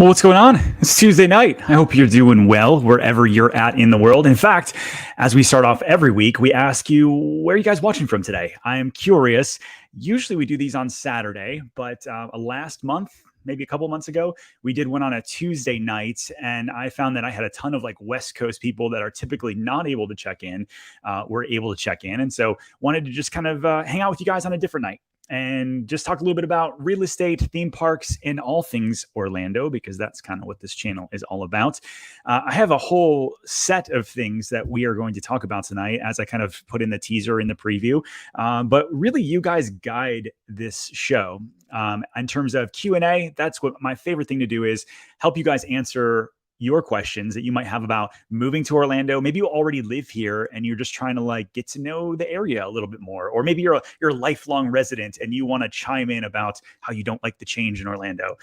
Well, what's going on? It's Tuesday night. I hope you're doing well wherever you're at in the world. In fact, as we start off every week, we ask you, where are you guys watching from today? I am curious. Usually we do these on Saturday, but last month, maybe a couple months ago, we did one on a Tuesday night, and I found that I had a ton of like West Coast people that are typically not able to check in, were able to check in. And so wanted to just kind of hang out with you guys on a different night and just talk a little bit about real estate, theme parks, and all things Orlando, because that's kind of what this channel is all about. I have a whole set of things that we are going to talk about tonight, as I kind of put in the teaser in the preview. But really, you guys guide this show. In terms of Q&A, that's what my favorite thing to do is help you guys answer your questions that you might have about moving to Orlando. Maybe you already live here and you're just trying to like get to know the area a little bit more, or maybe you're a lifelong resident and you want to chime in about how you don't like the change in Orlando.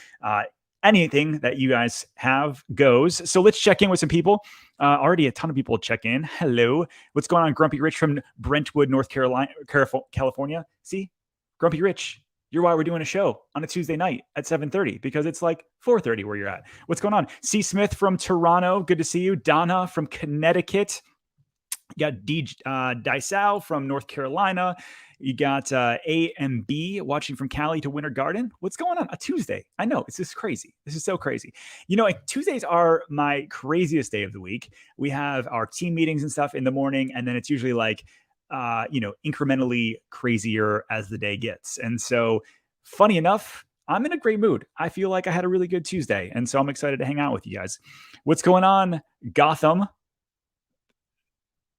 Anything that you guys have goes. So let's check in with some people. Already a ton of people check in. Hello, what's going on? Grumpy Rich from Brentwood, North California. See, Grumpy Rich. You're why we're doing a show on a Tuesday night at 7:30, because it's like 4:30 where you're at. What's going on? C. Smith from Toronto. Good to see you. Donna from Connecticut. You got D. Dysal from North Carolina. You got A and B watching from Cali to Winter Garden. What's going on? A Tuesday. I know. It's just crazy. This is so crazy. You know, like, Tuesdays are my craziest day of the week. We have our team meetings and stuff in the morning, and then it's usually like, incrementally crazier as the day gets. And so, funny enough, I'm in a great mood. I feel like I had a really good Tuesday. And so I'm excited to hang out with you guys. What's going on, Gotham?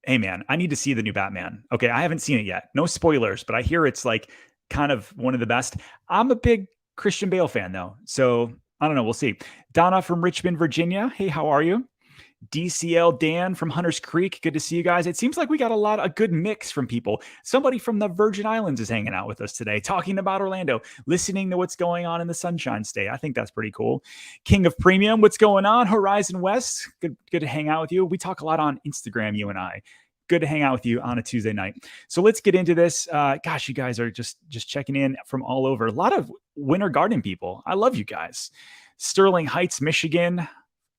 Hey, man, I need to see the new Batman. Okay, I haven't seen it yet. No spoilers, but I hear it's like kind of one of the best. I'm a big Christian Bale fan, though. So I don't know. We'll see. Donna from Richmond, Virginia. Hey, how are you? DCL Dan from Hunters Creek. Good to see you guys. It seems like we got a good mix from people. Somebody from the Virgin Islands is hanging out with us today, talking about Orlando, listening to what's going on in the Sunshine State. I think that's pretty cool. King of Premium, what's going on? Horizon West, good to hang out with you. We talk a lot on Instagram, you and I. Good to hang out with you on a Tuesday night. So let's get into this. Gosh, you guys are just checking in from all over. A lot of Winter Garden people. I love you guys. Sterling Heights, Michigan.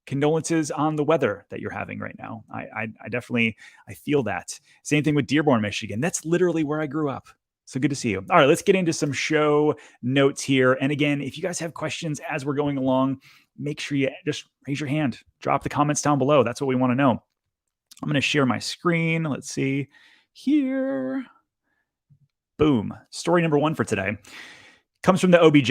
Condolences on the weather that you're having right now. I definitely, I feel that. Same thing with Dearborn, Michigan. That's literally where I grew up. So good to see you. All right, let's get into some show notes here. And again, if you guys have questions as we're going along, make sure you just raise your hand. Drop the comments down below. That's what we want to know. I'm going to share my screen. Let's see here. Boom. Story number one for today comes from the OBJ,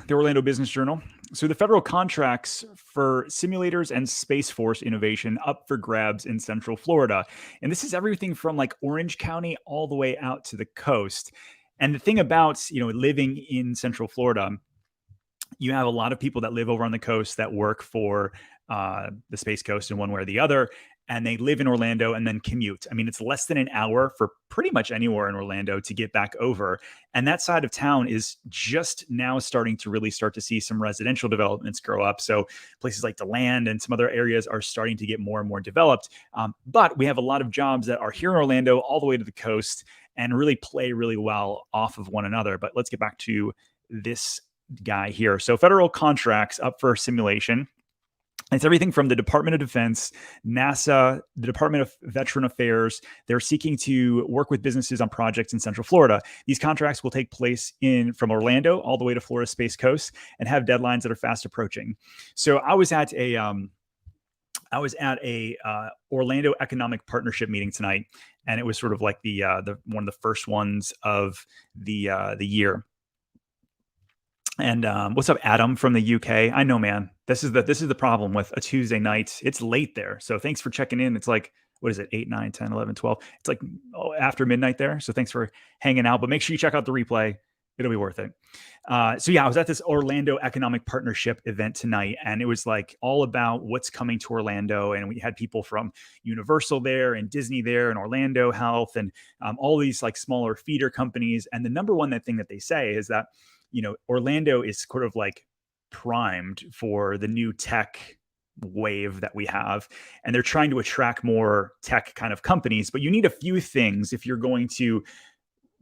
the Orlando Business Journal. So the federal contracts for simulators and Space Force innovation up for grabs in Central Florida. And this is everything from like Orange County all the way out to the coast. And the thing about, living in Central Florida, you have a lot of people that live over on the coast that work for the Space Coast in one way or the other. And they live in Orlando and then commute. I mean, it's less than an hour for pretty much anywhere in Orlando to get back over. And that side of town is just now starting to see some residential developments grow up. So places like DeLand and some other areas are starting to get more and more developed. But we have a lot of jobs that are here in Orlando all the way to the coast and really play really well off of one another. But let's get back to this guy here. So federal contracts up for simulation. It's everything from the Department of Defense, NASA, the Department of Veteran Affairs. They're seeking to work with businesses on projects in Central Florida. These contracts will take place from Orlando all the way to Florida Space Coast and have deadlines that are fast approaching. So I was at a Orlando Economic Partnership meeting tonight, and it was sort of like the one of the first ones of the year. And what's up, Adam from the UK? I know, man. This is the problem with a Tuesday night. It's late there. So thanks for checking in. It's like, what is it? 8, 9, 10, 11, 12. It's like after midnight there. So thanks for hanging out. But make sure you check out the replay. It'll be worth it. So yeah, I was at this Orlando Economic Partnership event tonight, and it was like all about what's coming to Orlando. And we had people from Universal there and Disney there and Orlando Health and all these like smaller feeder companies. And the number one thing that they say is that, Orlando is sort of like primed for the new tech wave that we have, and they're trying to attract more tech kind of companies. But you need a few things if you're going to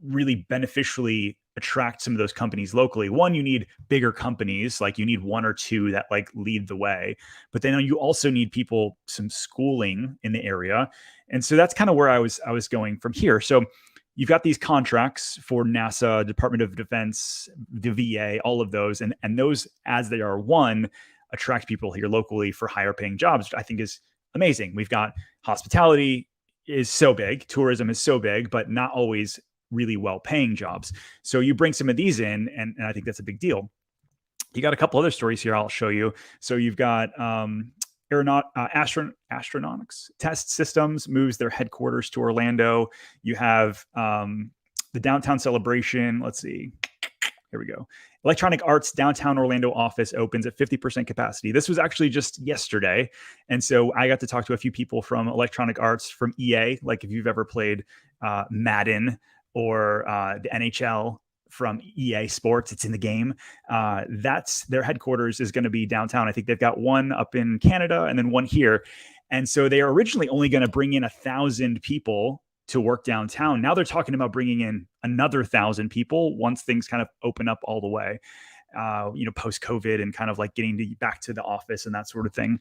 really beneficially attract some of those companies locally. One, you need bigger companies, like you need one or two that like lead the way, but then you also need people some schooling in the area. And so that's kind of where I was going from here. So you've got these contracts for NASA, Department of Defense, the VA, all of those, and those as they are won attract people here locally for higher paying jobs, which I think is amazing. We've got hospitality is so big, tourism is so big, but not always really well paying jobs. So you bring some of these in, and I think that's a big deal. You got a couple other stories here I'll show you. So you've got astronautics test systems moves their headquarters to Orlando. You have the downtown celebration. Let's see. Here we go. Electronic Arts downtown Orlando office opens at 50% capacity. This was actually just yesterday. And so I got to talk to a few people from Electronic Arts from EA. Like if you've ever played Madden or the NHL from EA Sports, it's in the game. That's their headquarters is going to be downtown. I think they've got one up in Canada and then one here. And so they are originally only going to bring in 1,000 people to work downtown. Now they're talking about bringing in another 1,000 people once things kind of open up all the way, post COVID and kind of like getting back to the office and that sort of thing.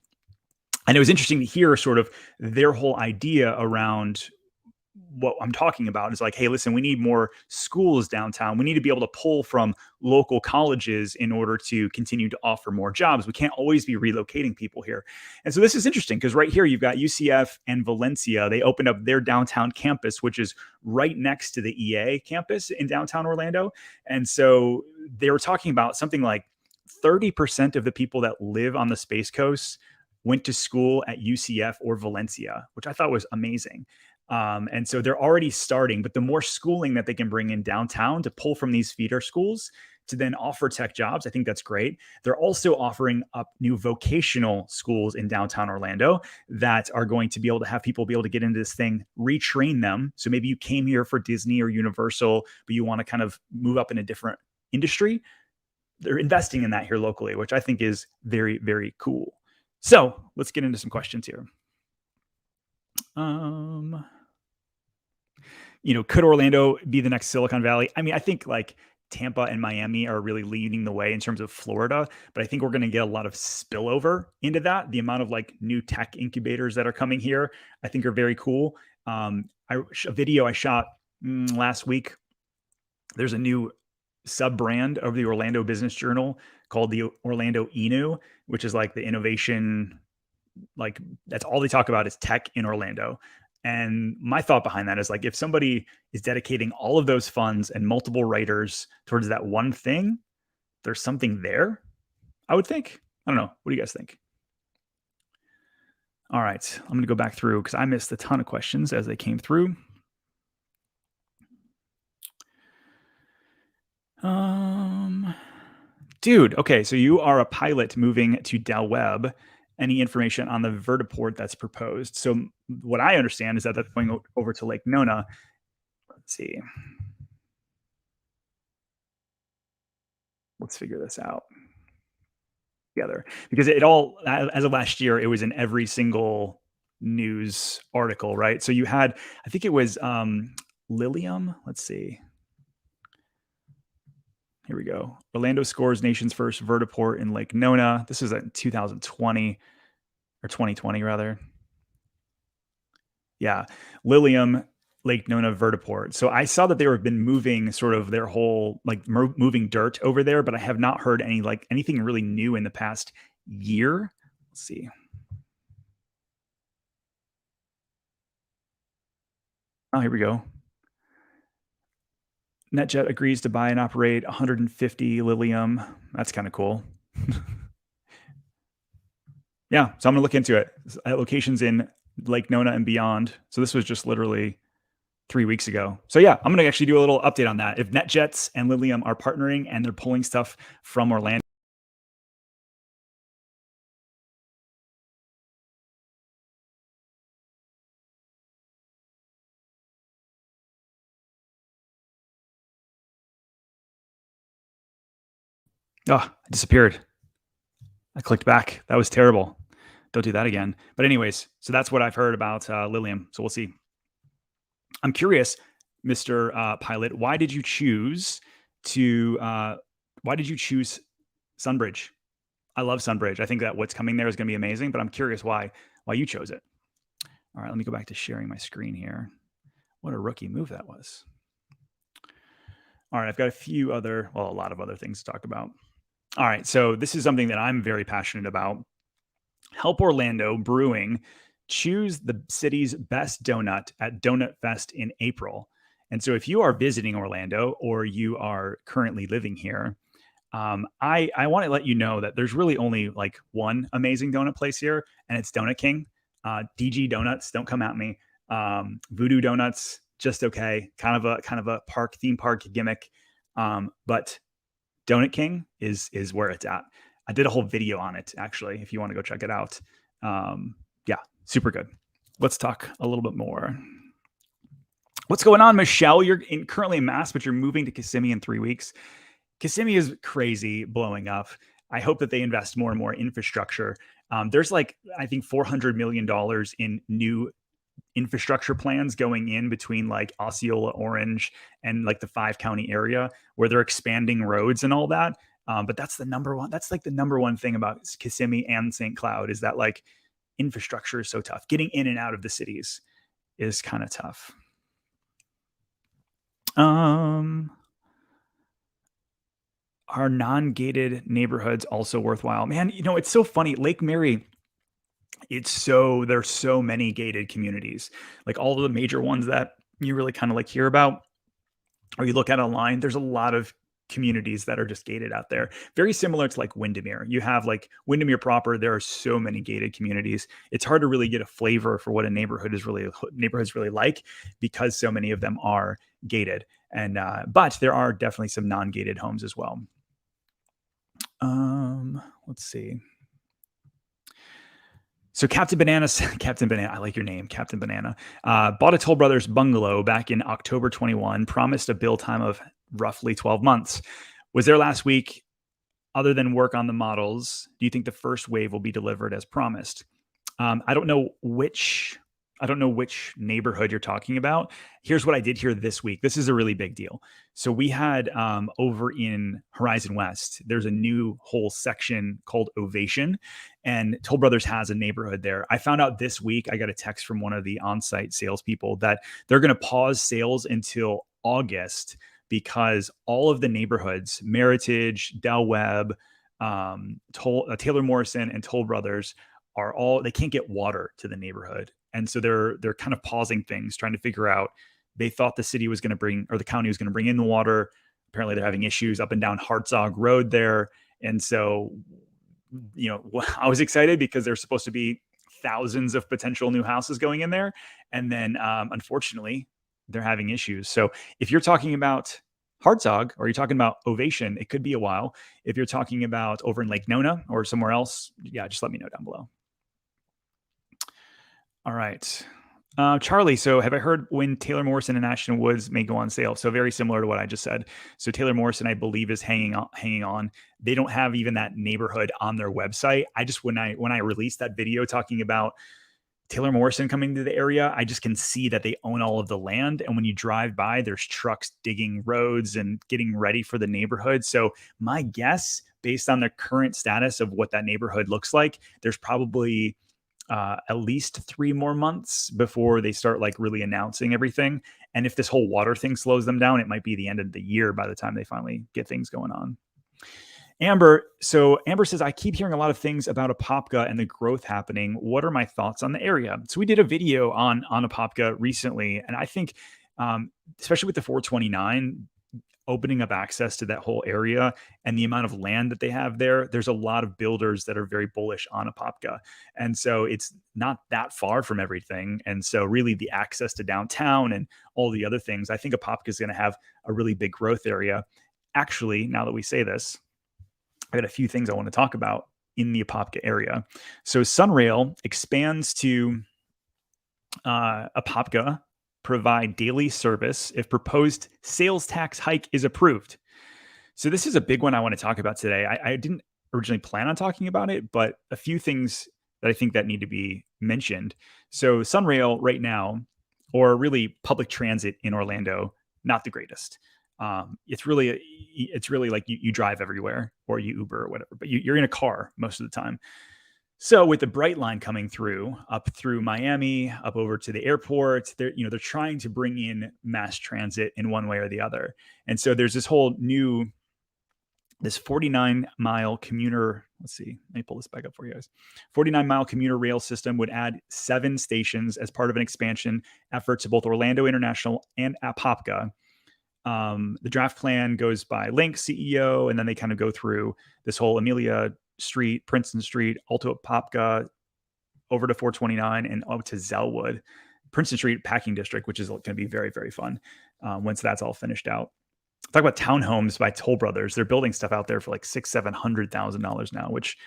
And it was interesting to hear sort of their whole idea around what I'm talking about is like, hey, listen, we need more schools downtown. We need to be able to pull from local colleges in order to continue to offer more jobs. We can't always be relocating people here. And so this is interesting because right here, you've got UCF and Valencia. They opened up their downtown campus, which is right next to the EA campus in downtown Orlando. And so they were talking about something like 30% of the people that live on the Space Coast went to school at UCF or Valencia, which I thought was amazing. And so they're already starting, but the more schooling that they can bring in downtown to pull from these feeder schools to then offer tech jobs, I think that's great. They're also offering up new vocational schools in downtown Orlando that are going to be able to have people be able to get into this thing, retrain them. So maybe you came here for Disney or Universal, but you want to kind of move up in a different industry. They're investing in that here locally, which I think is very, very cool. So let's get into some questions here. Could Orlando be the next Silicon Valley? I mean, I think like Tampa and Miami are really leading the way in terms of Florida, but I think we're going to get a lot of spillover into that. The amount of like new tech incubators that are coming here, I think are very cool. A video I shot last week. There's a new sub brand of the Orlando Business Journal called the Orlando Inu, which is like the innovation. Like that's all they talk about is tech in Orlando. And my thought behind that is like, if somebody is dedicating all of those funds and multiple writers towards that one thing, there's something there, I would think. I don't know. What do you guys think? All right. I'm going to go back through because I missed a ton of questions as they came through. Dude, okay. So you are a pilot moving to Del Webb. Any information on the vertiport that's proposed? So what I understand is that that's going over to Lake Nona. Let's see. Let's figure this out together because it all, as of last year, it was in every single news article, right? So you had, I think it was Lilium. Let's see. Here we go. Orlando scores nation's first vertiport in Lake Nona. This is in 2020 or 2020 rather. Yeah. Lilium, Lake Nona vertiport. So I saw that they have been moving sort of their whole like moving dirt over there, but I have not heard anything really new in the past year. Let's see. Oh, here we go. NetJet agrees to buy and operate 150 Lilium. That's kind of cool. Yeah, so I'm gonna look into it. Locations in Lake Nona and beyond. So this was just literally 3 weeks ago. So yeah, I'm gonna actually do a little update on that. If NetJets and Lilium are partnering and they're pulling stuff from Orlando. Oh, it disappeared. I clicked back. That was terrible. Don't do that again. But anyways, so that's what I've heard about Lilium. So we'll see. I'm curious. Mr. Pilot, why did you choose Sunbridge? I love Sunbridge. I think that what's coming there is going to be amazing, but I'm curious why you chose it. All right, let me go back to sharing my screen here. What a rookie move that was. All right, I've got a lot of other things to talk about. All right, so this is something that I'm very passionate about. Help Orlando Brewing choose the city's best donut at Donut Fest in April. And so if you are visiting Orlando or you are currently living here, I want to let you know that there's really only like one amazing donut place here, and it's Donut King. DG Donuts, don't come at me. Voodoo Donuts, just okay. Kind of a theme park gimmick. But Donut King is where it's at. I did a whole video on it, actually, if you want to go check it out. Yeah, super good. Let's talk a little bit more. What's going on, Michelle? You're currently in Mass, but you're moving to Kissimmee in 3 weeks. Kissimmee is crazy, blowing up. I hope that they invest more and more infrastructure. There's like, I think $400 million in new infrastructure plans going in between like Osceola, Orange, and like the 5-county area where they're expanding roads and all that. But that's the number one. That's like the number one thing about Kissimmee and St. Cloud is that like infrastructure is so tough. Getting in and out of the cities is kind of tough. Are non-gated neighborhoods also worthwhile? Man, it's so funny. Lake Mary, there's so many gated communities. Like all of the major ones that you really kind of like hear about or you look at online, there's a lot of communities that are just gated out there. Very similar to like Windermere. You have like Windermere proper, there are so many gated communities. It's hard to really get a flavor for what a neighborhood's really like because so many of them are gated. And but there are definitely some non-gated homes as well. Let's see. So Captain Banana, I like your name, Captain Banana, bought a Toll Brothers bungalow back in October 21, promised a build time of roughly 12 months. Was there last week. Other than work on the models, do you think the first wave will be delivered as promised? I don't know which neighborhood you're talking about. Here's what I did here this week. This is a really big deal. So we had over in Horizon West, there's a new whole section called Ovation, and Toll Brothers has a neighborhood there. I found out this week, I got a text from one of the on-site salespeople that they're going to pause sales until August because all of the neighborhoods, Meritage, Del Webb, Taylor Morrison, and Toll Brothers they can't get water to the neighborhood. And so they're kind of pausing things, trying to figure out. They thought the city was going to bring, or the county was going to bring in the water. Apparently they're having issues up and down Hartzog Road there. And so, I was excited because there's supposed to be thousands of potential new houses going in there. And then unfortunately, they're having issues. So if you're talking about Hartzog or you're talking about Ovation, it could be a while. If you're talking about over in Lake Nona or somewhere else, yeah, just let me know down below. All right. Charlie, so have I heard when Taylor Morrison and Ashton Woods may go on sale? So very similar to what I just said. So Taylor Morrison, I believe, is hanging on. They don't have even that neighborhood on their website. I just, when I released that video talking about Taylor Morrison coming to the area, I just can see that they own all of the land. And when you drive by, there's trucks digging roads and getting ready for the neighborhood. So my guess, based on the current status of what that neighborhood looks like, there's probably at least 3 more months before they start like really announcing everything. And if this whole water thing slows them down, it might be the end of the year by the time they finally get things going on. Amber says, I keep hearing a lot of things about Apopka and the growth happening. What are my thoughts on the area? So we did a video on Apopka recently. And I think, especially with the 429, opening up access to that whole area and the amount of land that they have there's a lot of builders that are very bullish on Apopka. And so it's not that far from everything. And so really the access to downtown and all the other things, I think Apopka is going to have a really big growth area. Actually, now that we say this, I got a few things I want to talk about in the Apopka area. So Sunrail expands to Apopka, provide daily service if proposed sales tax hike is approved. So this is a big one I want to talk about today. I didn't originally plan on talking about it, but a few things that I think that need to be mentioned. So Sunrail right now, or really public transit in Orlando, not the greatest. It's really like you drive everywhere or you Uber or whatever, but you're in a car most of the time. So with the Bright Line coming through up through Miami, up over to the airport, they're trying to bring in mass transit in one way or the other. And so there's this 49-mile commuter. Let's see, let me pull this back up for you guys. 49-mile commuter rail system would add 7 stations as part of an expansion effort to both Orlando International and Apopka. The draft plan goes by Link CEO, and then they kind of go through this whole Amelia Street, Princeton Street, Alto Apopka, over to 429, and up to Zellwood. Princeton Street Packing District, which is going to be very, very fun once that's all finished out. Talk about townhomes by Toll Brothers. They're building stuff out there for like $600,000-$700,000 now, which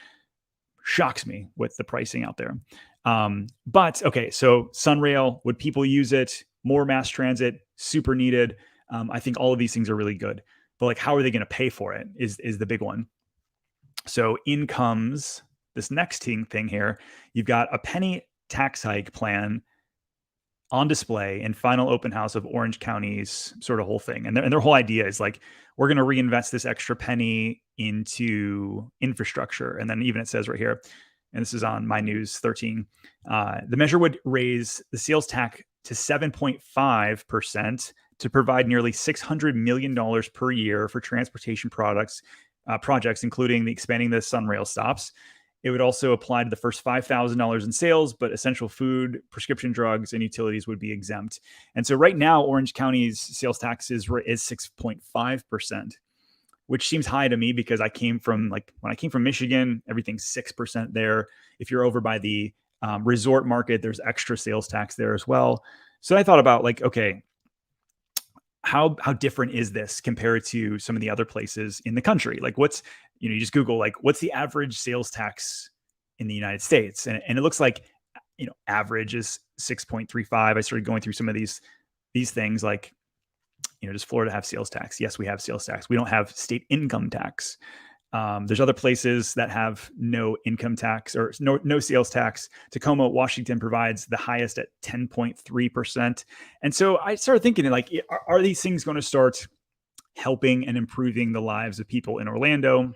shocks me with the pricing out there. But okay, so Sunrail, would people use it? More mass transit, super needed. I think all of these things are really good, but like, how are they going to pay for it is the big one. So in comes this next thing here. You've got a penny tax hike plan on display in final open house of Orange County's sort of whole thing. And their whole idea is like, we're going to reinvest this extra penny into infrastructure. And then even it says right here, and this is on My News 13, the measure would raise the sales tax to 7.5% to provide nearly $600 million per year for transportation projects, including expanding the Sunrail stops. It would also apply to the first $5,000 in sales, but essential food, prescription drugs, and utilities would be exempt. And so right now, Orange County's sales tax is 6.5%, which seems high to me because when I came from Michigan, everything's 6% there. If you're over by the resort market, there's extra sales tax there as well. So I thought about like, okay, how different is this compared to some of the other places in the country? Like you just Google, like, what's the average sales tax in the United States? And it looks like, average is 6.35. I started going through some of these things like, does Florida have sales tax? Yes, we have sales tax. We don't have state income tax. There's other places that have no income tax or no sales tax. Tacoma, Washington provides the highest at 10.3%. And so I started thinking, like, are these things going to start helping and improving the lives of people in Orlando?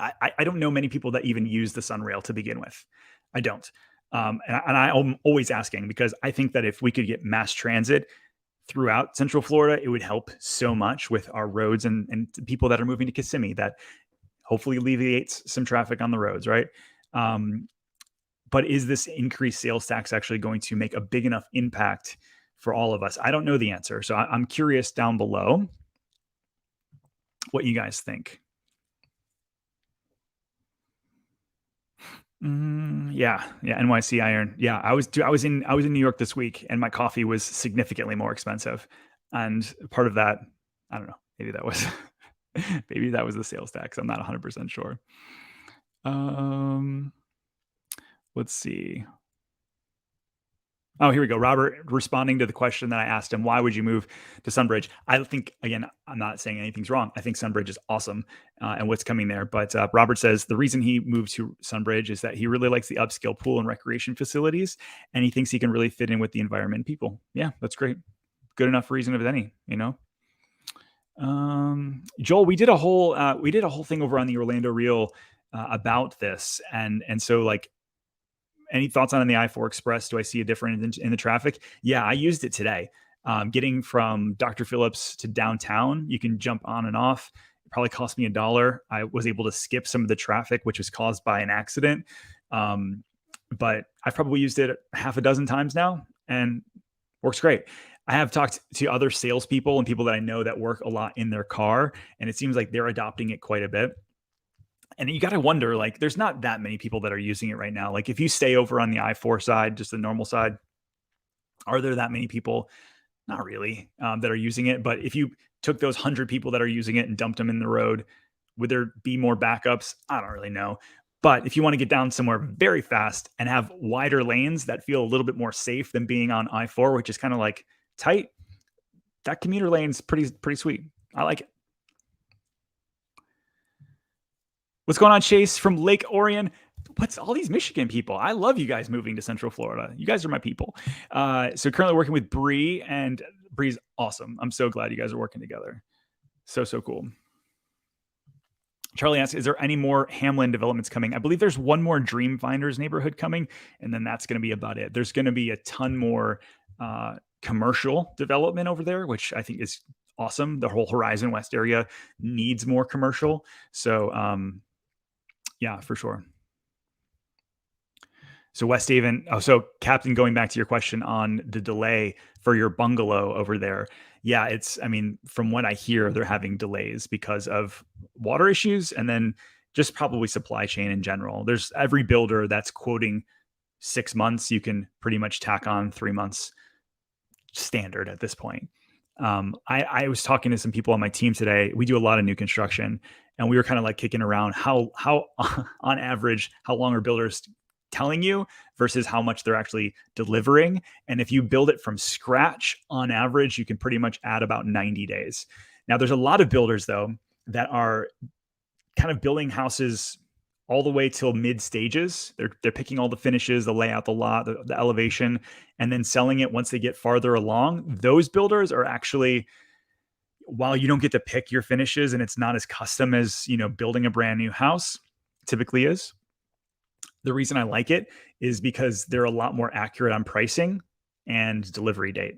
I don't know many people that even use the Sunrail to begin with. I don't. And I'm always asking, because I think that if we could get mass transit throughout Central Florida, it would help so much with our roads and people that are moving to Kissimmee. That hopefully alleviates some traffic on the roads, right? But is this increased sales tax actually going to make a big enough impact for all of us? I don't know the answer. So I'm curious down below what you guys think. Yeah, NYC Iron. Yeah, I was in New York this week, and my coffee was significantly more expensive. And part of that, I don't know, maybe that was maybe that was the sales tax. I'm not 100% sure. Let's see. Oh, here we go. Robert responding to the question that I asked him, why would you move to Sunbridge? I think, again, I'm not saying anything's wrong. I think Sunbridge is awesome and what's coming there. But Robert says the reason he moved to Sunbridge is that he really likes the upscale pool and recreation facilities, and he thinks he can really fit in with the environment and people. Yeah, that's great. Good enough reason of any, Joel, we did a whole thing over on the Orlando Reel about this. And so, like, any thoughts on the I-4 Express? Do I see a difference in the traffic? Yeah, I used it today. Getting from Dr. Phillips to downtown, you can jump on and off. It probably cost me $1. I was able to skip some of the traffic, which was caused by an accident. But I've probably used it half a dozen times now, and works great. I have talked to other salespeople and people that I know that work a lot in their car, and it seems like they're adopting it quite a bit. And you got to wonder, like, there's not that many people that are using it right now. Like, if you stay over on the I-4 side, just the normal side, are there that many people? Not really, that are using it. But if you took those 100 people that are using it and dumped them in the road, would there be more backups? I don't really know. But if you want to get down somewhere very fast and have wider lanes that feel a little bit more safe than being on I-4, which is kind of like tight, that commuter lane's pretty sweet. I like it. What's going on, Chase from Lake Orion? What's all these Michigan people? I love you guys moving to Central Florida. You guys are my people. So currently working with Bree, and Bree's awesome. I'm so glad you guys are working together. So cool. Charlie asks, is there any more Hamlin developments coming? I believe there's one more Dreamfinders neighborhood coming, and then that's going to be about it. There's going to be a ton more commercial development over there, which I think is awesome. The whole Horizon West area needs more commercial. So yeah, for sure. So West Haven. Oh, so Captain, going back to your question on the delay for your bungalow over there. Yeah, I mean, from what I hear, they're having delays because of water issues and then just probably supply chain in general. There's every builder that's quoting 6 months. You can pretty much tack on 3 months standard at this point. I was talking to some people on my team today. We do a lot of new construction, and we were kind of like kicking around how on average, how long are builders telling you versus how much they're actually delivering. And if you build it from scratch, on average, you can pretty much add about 90 days. Now, there's a lot of builders, though, that are kind of building houses all the way till mid stages. They're picking all the finishes, the layout, the lot, the elevation, and then selling it once they get farther along. Those builders are actually, while you don't get to pick your finishes and it's not as custom as, building a brand new house typically is. The reason I like it is because they're a lot more accurate on pricing and delivery date.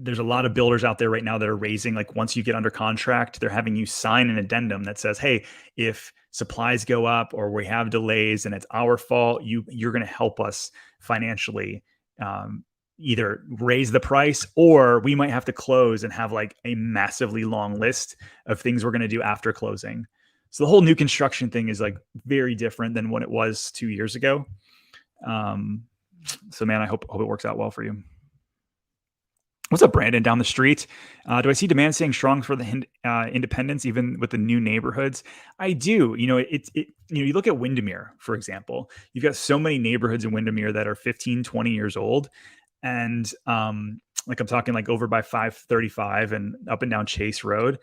There's a lot of builders out there right now that are raising, like, once you get under contract, they're having you sign an addendum that says, hey, if supplies go up or we have delays and it's our fault, you're going to help us financially, either raise the price, or we might have to close and have like a massively long list of things we're going to do after closing. So the whole new construction thing is like very different than what it was 2 years ago. So man, I hope it works out well for you. What's up, Brandon, down the street? Do I see demand staying strong for the independents, even with the new neighborhoods? I do. You look at Windermere, for example. You've got so many neighborhoods in Windermere that are 15, 20 years old. And like I'm talking like over by 535 and up and down Chase Road.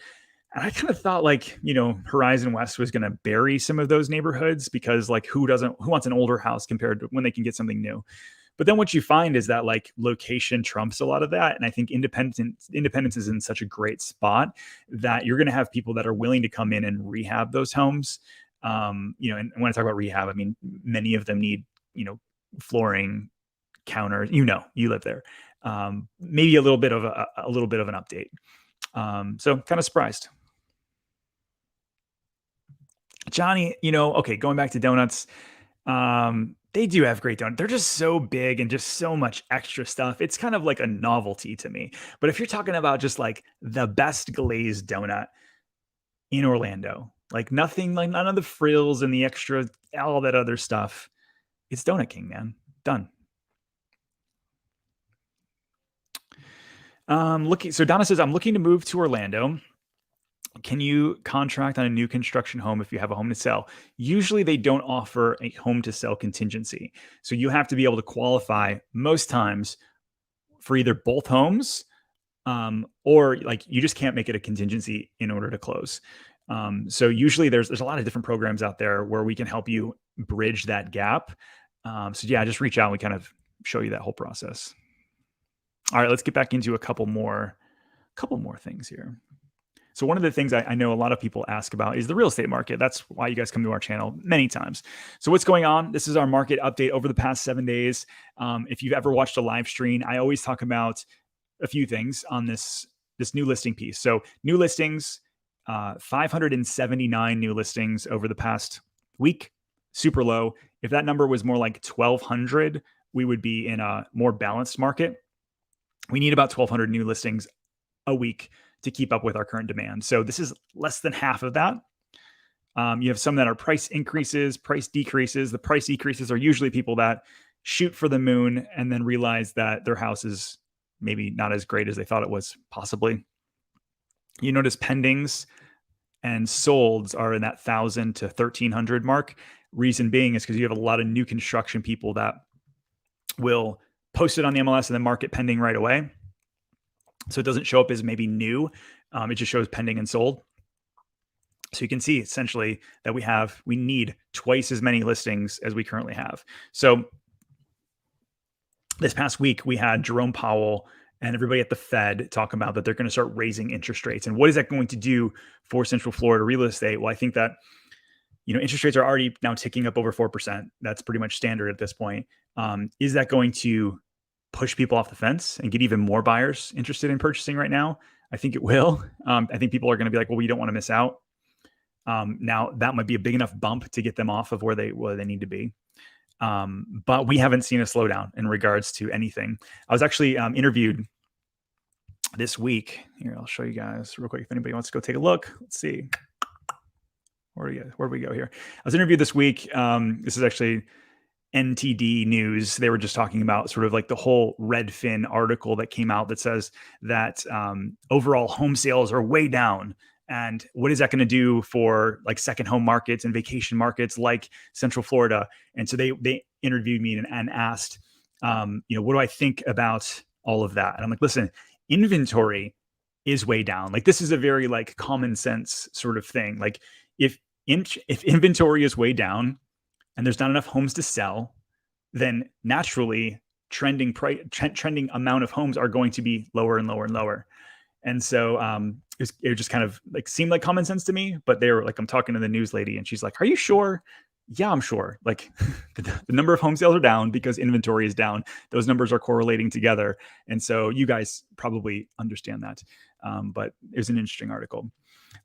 And I kind of thought like, Horizon West was going to bury some of those neighborhoods because like who wants an older house compared to when they can get something new? But then what you find is that like location trumps a lot of that. And I think Independence is in such a great spot that you're going to have people that are willing to come in and rehab those homes. And when I talk about rehab, I mean, many of them need, flooring, counters, you live there. Maybe a little bit of an update. So kind of surprised. Johnny, okay, going back to donuts, they do have great donuts. They're just so big and just so much extra stuff. It's kind of like a novelty to me. But if you're talking about just like the best glazed donut in Orlando, like nothing, like none of the frills and the extra, all that other stuff, it's Donut King, man. Done. So Donna says, I'm looking to move to Orlando. Can you contract on a new construction home if you have a home to sell? Usually they don't offer a home to sell contingency. So you have to be able to qualify most times for either both homes, or like you just can't make it a contingency in order to close. So usually there's a lot of different programs out there where we can help you bridge that gap. So yeah, just reach out and we kind of show you that whole process. All right, let's get back into a couple more things here. So one of the things I know a lot of people ask about is the real estate market. That's why you guys come to our channel many times. So what's going on? This is our market update over the past 7 days. If you've ever watched a live stream, I always talk about a few things on this new listing piece. So new listings, 579 new listings over the past week, super low. If that number was more like 1,200, we would be in a more balanced market. We need about 1,200 new listings a week to keep up with our current demand. So this is less than half of that. You have some that are price increases, price decreases. The price decreases are usually people that shoot for the moon and then realize that their house is maybe not as great as they thought it was, possibly. You notice pendings and solds are in that 1,000 to 1,300 mark. Reason being is because you have a lot of new construction people that will post it on the MLS and then mark it pending right away. So it doesn't show up as maybe new. It just shows pending and sold. So you can see essentially that we need twice as many listings as we currently have. So this past week we had Jerome Powell and everybody at the Fed talk about that they're going to start raising interest rates. And what is that going to do for Central Florida real estate? Well, I think that interest rates are already now ticking up over 4%. That's pretty much standard at this point. Is that going to push people off the fence and get even more buyers interested in purchasing right now? I think it will. I think people are going to be like, well, we don't want to miss out. Now that might be a big enough bump to get them off of where they need to be. But we haven't seen a slowdown in regards to anything. I was actually interviewed this week. Here, I'll show you guys real quick if anybody wants to go take a look. Let's see. Where do we go here? I was interviewed this week. This is actually NTD News. They were just talking about sort of like the whole Redfin article that came out that says that overall home sales are way down. And what is that going to do for like second home markets and vacation markets like Central Florida? And so they interviewed me and asked, what do I think about all of that? And I'm like, listen, inventory is way down. Like this is a very like common sense sort of thing. Like if inventory is way down and there's not enough homes to sell, then naturally trending amount of homes are going to be lower and lower and lower. And so it just kind of like seemed like common sense to me, but they were like, I'm talking to the news lady and she's like, are you sure? Yeah, I'm sure. Like the number of home sales are down because inventory is down. Those numbers are correlating together. And so you guys probably understand that. But it was an interesting article.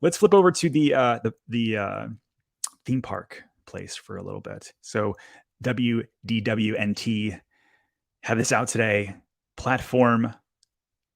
Let's flip over to the theme park place for a little bit. So WDWNT had this out today. Platform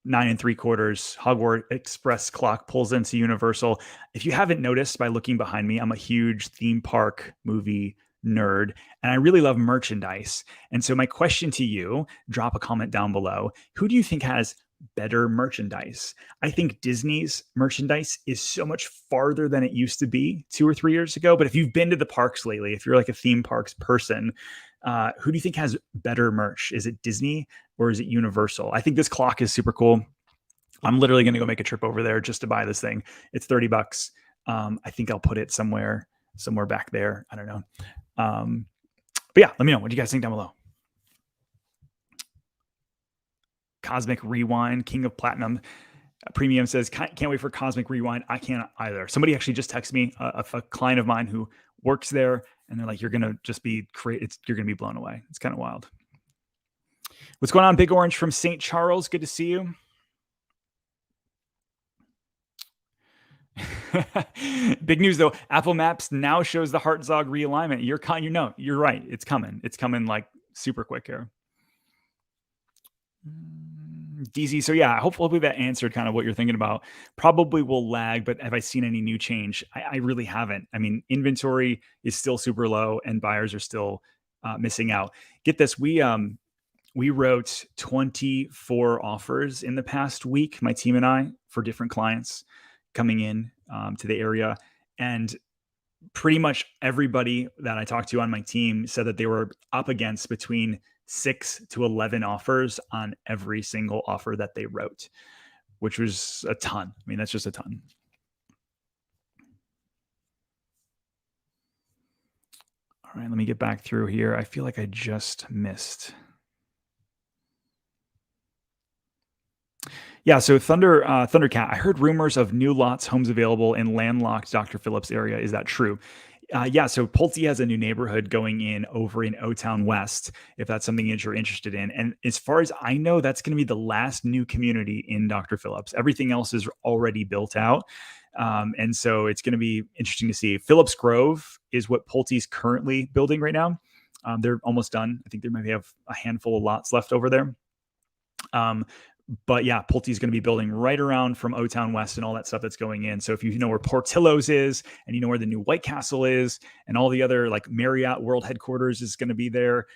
9 3/4 Hogwarts Express clock pulls into Universal. If you haven't noticed by looking behind me, I'm a huge theme park movie nerd and I really love merchandise. And so my question to you, drop a comment down below. Who do you think has better merchandise? I think Disney's merchandise is so much farther than it used to be 2 or 3 years ago. But if you've been to the parks lately, if you're like a theme parks person, who do you think has better merch? Is it Disney or is it Universal? I think this clock is super cool. I'm literally going to go make a trip over there just to buy this thing. It's $30. I think I'll put it somewhere back there. I don't know. But yeah, let me know. What do you guys think down below? Cosmic Rewind, King of Platinum Premium says, can't wait for Cosmic Rewind. I can't either. Somebody actually just texted me, a client of mine who works there, and they're like, you're going to just be you're going to be blown away. It's kind of wild. What's going on, Big Orange from St. Charles? Good to see you. Big news though, Apple Maps now shows the Hartzog realignment. You're right. It's coming. It's coming like super quick here. DZ. So yeah, hopefully that answered kind of what you're thinking about. Probably will lag, but have I seen any new change? I really haven't. I mean, inventory is still super low and buyers are still missing out. Get this. We wrote 24 offers in the past week, my team and I, for different clients coming in to the area. And pretty much everybody that I talked to on my team said that they were up against between 6 to 11 offers on every single offer that they wrote, which was a ton. I mean, that's just a ton. All right, let me get back through here. I feel like I just missed. Yeah, so Thundercat, I heard rumors of new lots, homes available in landlocked Dr. Phillips area. Is that true? Yeah, so Pulte has a new neighborhood going in over in O-Town West, if that's something that you're interested in. And as far as I know, that's going to be the last new community in Dr. Phillips. Everything else is already built out. And so it's going to be interesting to see. Phillips Grove is what Pulte's currently building right now. They're almost done. I think they might have a handful of lots left over there. But yeah, Pulte's going to be building right around from O-Town West and all that stuff that's going in. So if you know where Portillo's is and you know where the new White Castle is and all the other like Marriott World Headquarters is going to be there,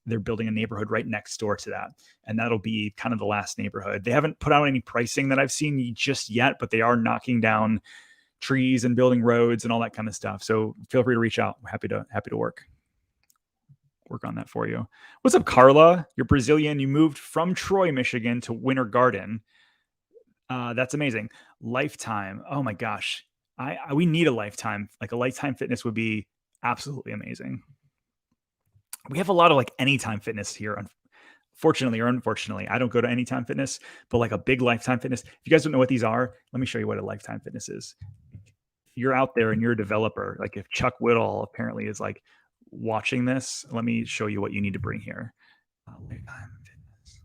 they're building a neighborhood right next door to that. And that'll be kind of the last neighborhood. They haven't put out any pricing that I've seen just yet, but they are knocking down trees and building roads and all that kind of stuff. So feel free to reach out. We're happy to work on that for you. What's up, Carla? You're Brazilian. You moved from Troy, Michigan to Winter Garden. That's amazing. Lifetime. Oh my gosh. We need a lifetime. Like a lifetime fitness would be absolutely amazing. We have a lot of like anytime fitness here. Fortunately or unfortunately, I don't go to anytime fitness, but like a big lifetime fitness. If you guys don't know what these are, let me show you what a lifetime fitness is. If you're out there and you're a developer, like if Chuck Whittle apparently is like watching this, let me show you what you need to bring here. Lifetime fitness.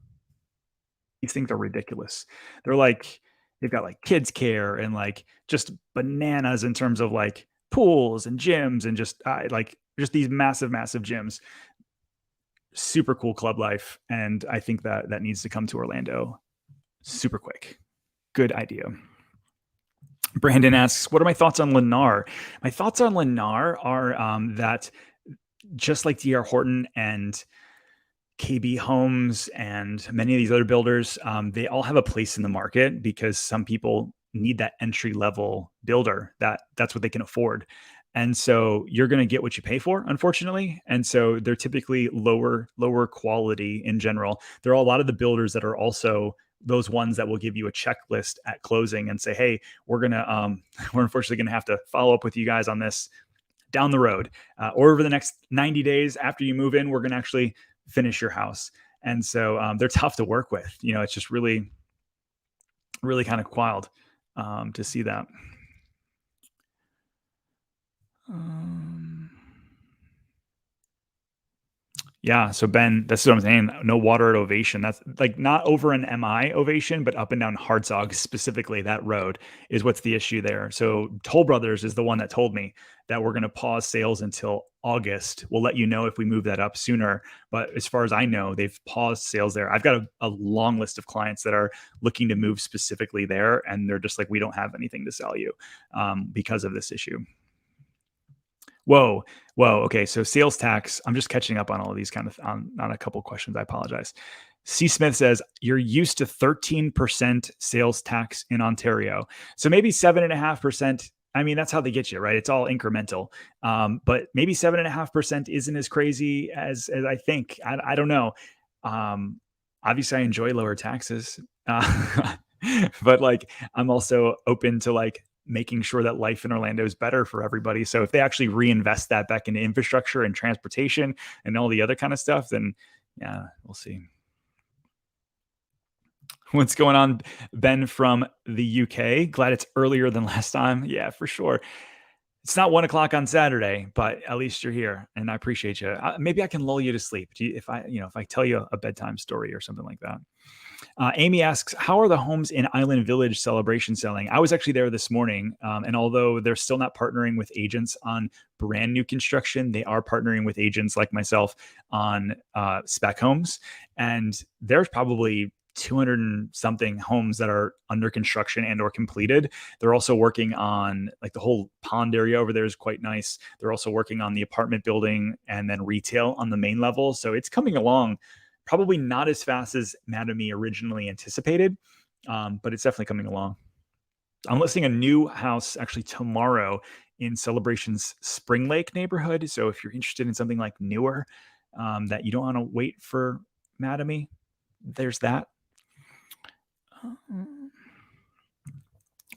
These things are ridiculous. They're like, they've got like kids care and like just bananas in terms of like pools and gyms and just like just these massive, massive gyms. Super cool club life. And I think that that needs to come to Orlando super quick. Good idea. Brandon asks, what are my thoughts on Lennar? My thoughts on Lennar are that just like DR Horton and KB Homes and many of these other builders, they all have a place in the market because some people need that entry level builder that's what they can afford. And so you're going to get what you pay for, unfortunately. And so they're typically lower quality in general. There are a lot of the builders that are also those ones that will give you a checklist at closing and say, hey, we're going to we're unfortunately going to have to follow up with you guys on this down the road, or over the next 90 days after you move in, we're going to actually finish your house. And so they're tough to work with. You know, it's just really, really kind of wild to see that. Yeah. So Ben, that's what I'm saying. No water at Ovation. That's like not over an MI Ovation, but up and down Hartzog specifically. That road is what's the issue there. So Toll Brothers is the one that told me that we're going to pause sales until August. We'll let you know if we move that up sooner. But as far as I know, they've paused sales there. I've got a long list of clients that are looking to move specifically there, and they're just like, we don't have anything to sell you because of this issue. Whoa, whoa. Okay, so sales tax. I'm just catching up on all of these kind of on a couple questions. I apologize. C. Smith says you're used to 13% sales tax in Ontario, so maybe 7.5%. I mean, that's how they get you, right? It's all incremental, but maybe 7.5% isn't as crazy as I think. I don't know. Obviously, I enjoy lower taxes, but like I'm also open to like making sure that life in Orlando is better for everybody. So if they actually reinvest that back into infrastructure and transportation and all the other kind of stuff, then yeah, we'll see. What's going on, Ben from the UK? Glad it's earlier than last time. Yeah, for sure. It's not 1 o'clock on Saturday, but at least you're here, and I appreciate you. Maybe I can lull you to sleep if I tell you a bedtime story or something like that. Amy asks, how are the homes in Island Village Celebration selling? I was actually there this morning, and although they're still not partnering with agents on brand new construction, they are partnering with agents like myself on spec homes. And there's probably 200 and something homes that are under construction and or completed. They're also working on like the whole pond area over there is quite nice. They're also working on the apartment building and then retail on the main level. So it's coming along probably not as fast as Mattamy originally anticipated, but it's definitely coming along. I'm listing a new house actually tomorrow in Celebration's Spring Lake neighborhood. So if you're interested in something like newer, that you don't want to wait for Mattamy, there's that.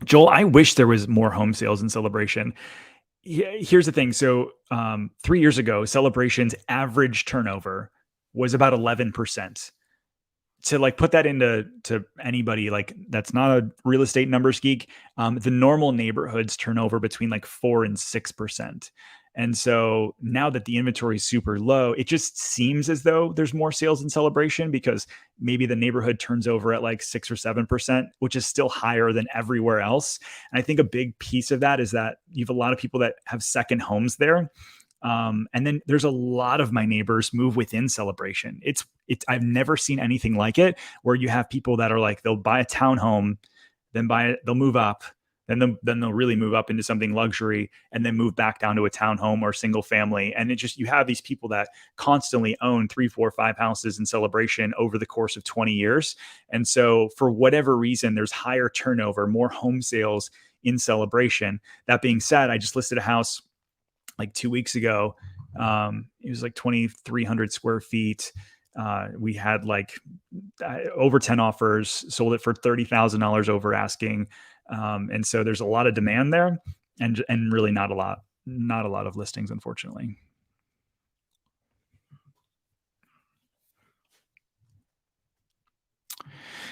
Joel, I wish there was more home sales in Celebration. Here's the thing. So 3 years ago, Celebration's average turnover was about 11%. To like put that into anybody like that's not a real estate numbers geek, the normal neighborhoods turn over between like 4 and 6%. And so now that the inventory is super low, it just seems as though there's more sales in Celebration because maybe the neighborhood turns over at like 6 or 7%, which is still higher than everywhere else. And I think a big piece of that is that you have a lot of people that have second homes there. And then there's a lot of my neighbors move within Celebration. It's I've never seen anything like it where you have people that are like, they'll buy a townhome, then they'll move up, then they'll really move up into something luxury and then move back down to a townhome or single family. And it just, you have these people that constantly own 3, 4, 5 houses in Celebration over the course of 20 years. And so for whatever reason, there's higher turnover, more home sales in Celebration. That being said, I just listed a house like 2 weeks ago. It was like 2,300 square feet. We had like over 10 offers, sold it for $30,000 over asking. And so there's a lot of demand there. and really not a lot of listings, unfortunately.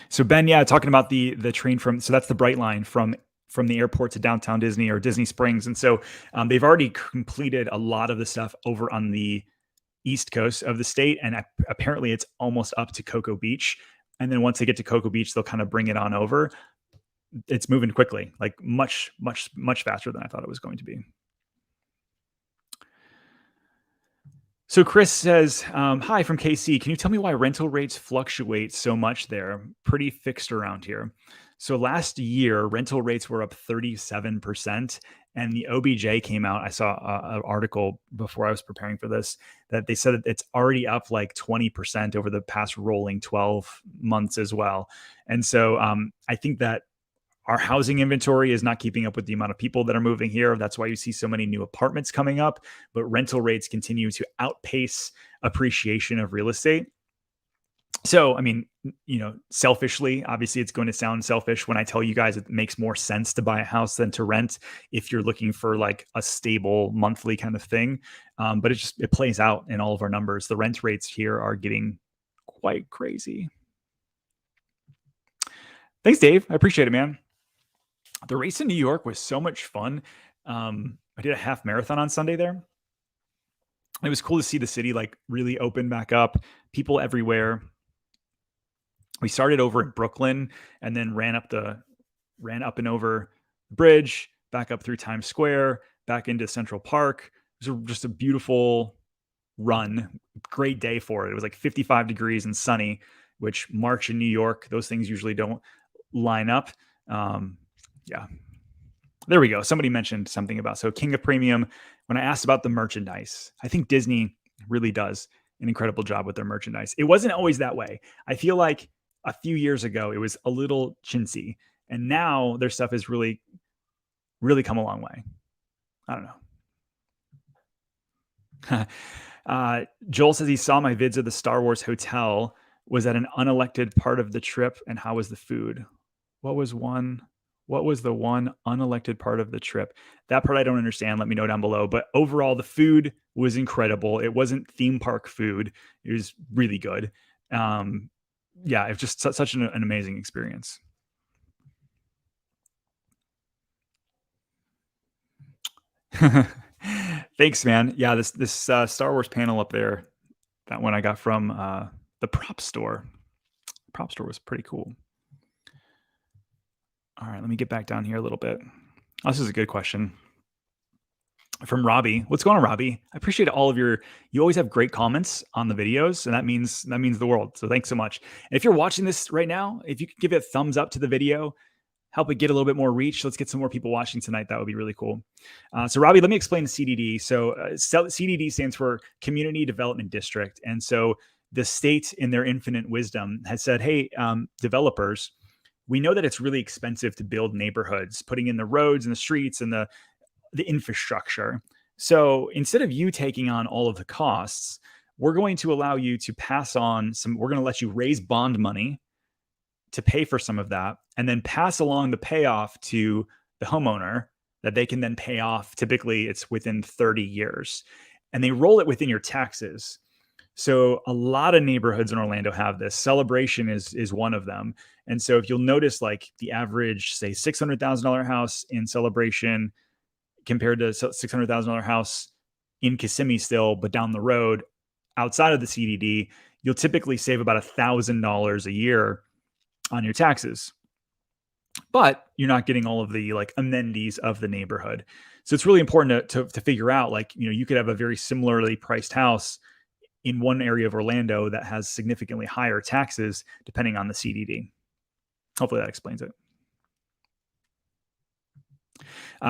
So Ben, yeah, talking about the train so that's the Bright Line from the airport to downtown Disney or Disney Springs, and so they've already completed a lot of the stuff over on the east coast of the state, and apparently it's almost up to Cocoa Beach. And then once they get to Cocoa Beach, they'll kind of bring it on over. It's moving quickly, like much, much, much faster than I thought it was going to be. So Chris says, hi from KC. Can you tell me why rental rates fluctuate so much there? Pretty fixed around here. So last year, rental rates were up 37%. And the OBJ came out. I saw an article before I was preparing for this that they said that it's already up like 20% over the past rolling 12 months as well. And so I think that our housing inventory is not keeping up with the amount of people that are moving here. That's why you see so many new apartments coming up, but rental rates continue to outpace appreciation of real estate. So, I mean, selfishly, obviously it's going to sound selfish when I tell you guys it makes more sense to buy a house than to rent if you're looking for like a stable monthly kind of thing. But it plays out in all of our numbers. The rent rates here are getting quite crazy. Thanks, Dave. I appreciate it, man. The race in New York was so much fun. I did a half marathon on Sunday there. It was cool to see the city like really open back up, people everywhere. We started over in Brooklyn and then ran up and over the bridge, back up through Times Square, back into Central Park. It was just a beautiful run. Great day for it. It was like 55 degrees and sunny, which March in New York, those things usually don't line up. Yeah. There we go. Somebody mentioned something about, so King of Premium, when I asked about the merchandise, I think Disney really does an incredible job with their merchandise. It wasn't always that way. I feel like a few years ago, it was a little chintzy, and now their stuff has really, really come a long way. I don't know. Joel says he saw my vids of the Star Wars hotel. Was that an unelected part of the trip? And how was the food? What was the one unelected part of the trip? That part I don't understand. Let me know down below. But overall, the food was incredible. It wasn't theme park food. It was really good. Yeah, it was just such an amazing experience. Thanks, man. Yeah, this Star Wars panel up there, that one I got from the prop store. Prop store was pretty cool. All right, let me get back down here a little bit. Oh, this is a good question from Robbie. What's going on, Robbie? I appreciate all of you always have great comments on the videos, and that means the world. So thanks so much. And if you're watching this right now, if you could give it a thumbs up to the video, help it get a little bit more reach. Let's get some more people watching tonight. That would be really cool. So Robbie, let me explain the CDD. So CDD stands for Community Development District. And so the state in their infinite wisdom has said, hey, developers, we know that it's really expensive to build neighborhoods, putting in the roads and the streets and the infrastructure. So instead of you taking on all of the costs, we're going to allow you to pass on we're going to let you raise bond money to pay for some of that, and then pass along the payoff to the homeowner that they can then pay off. Typically it's within 30 years, and they roll it within your taxes. So a lot of neighborhoods in Orlando have this. Celebration is one of them. And so if you'll notice, like the average, say $600,000 house in Celebration compared to $600,000 house in Kissimmee still, but down the road outside of the CDD, you'll typically save about $1,000 a year on your taxes, but you're not getting all of the like amenities of the neighborhood. So it's really important to figure out, like, you could have a very similarly priced house in one area of Orlando that has significantly higher taxes depending on the CDD. Hopefully that explains it.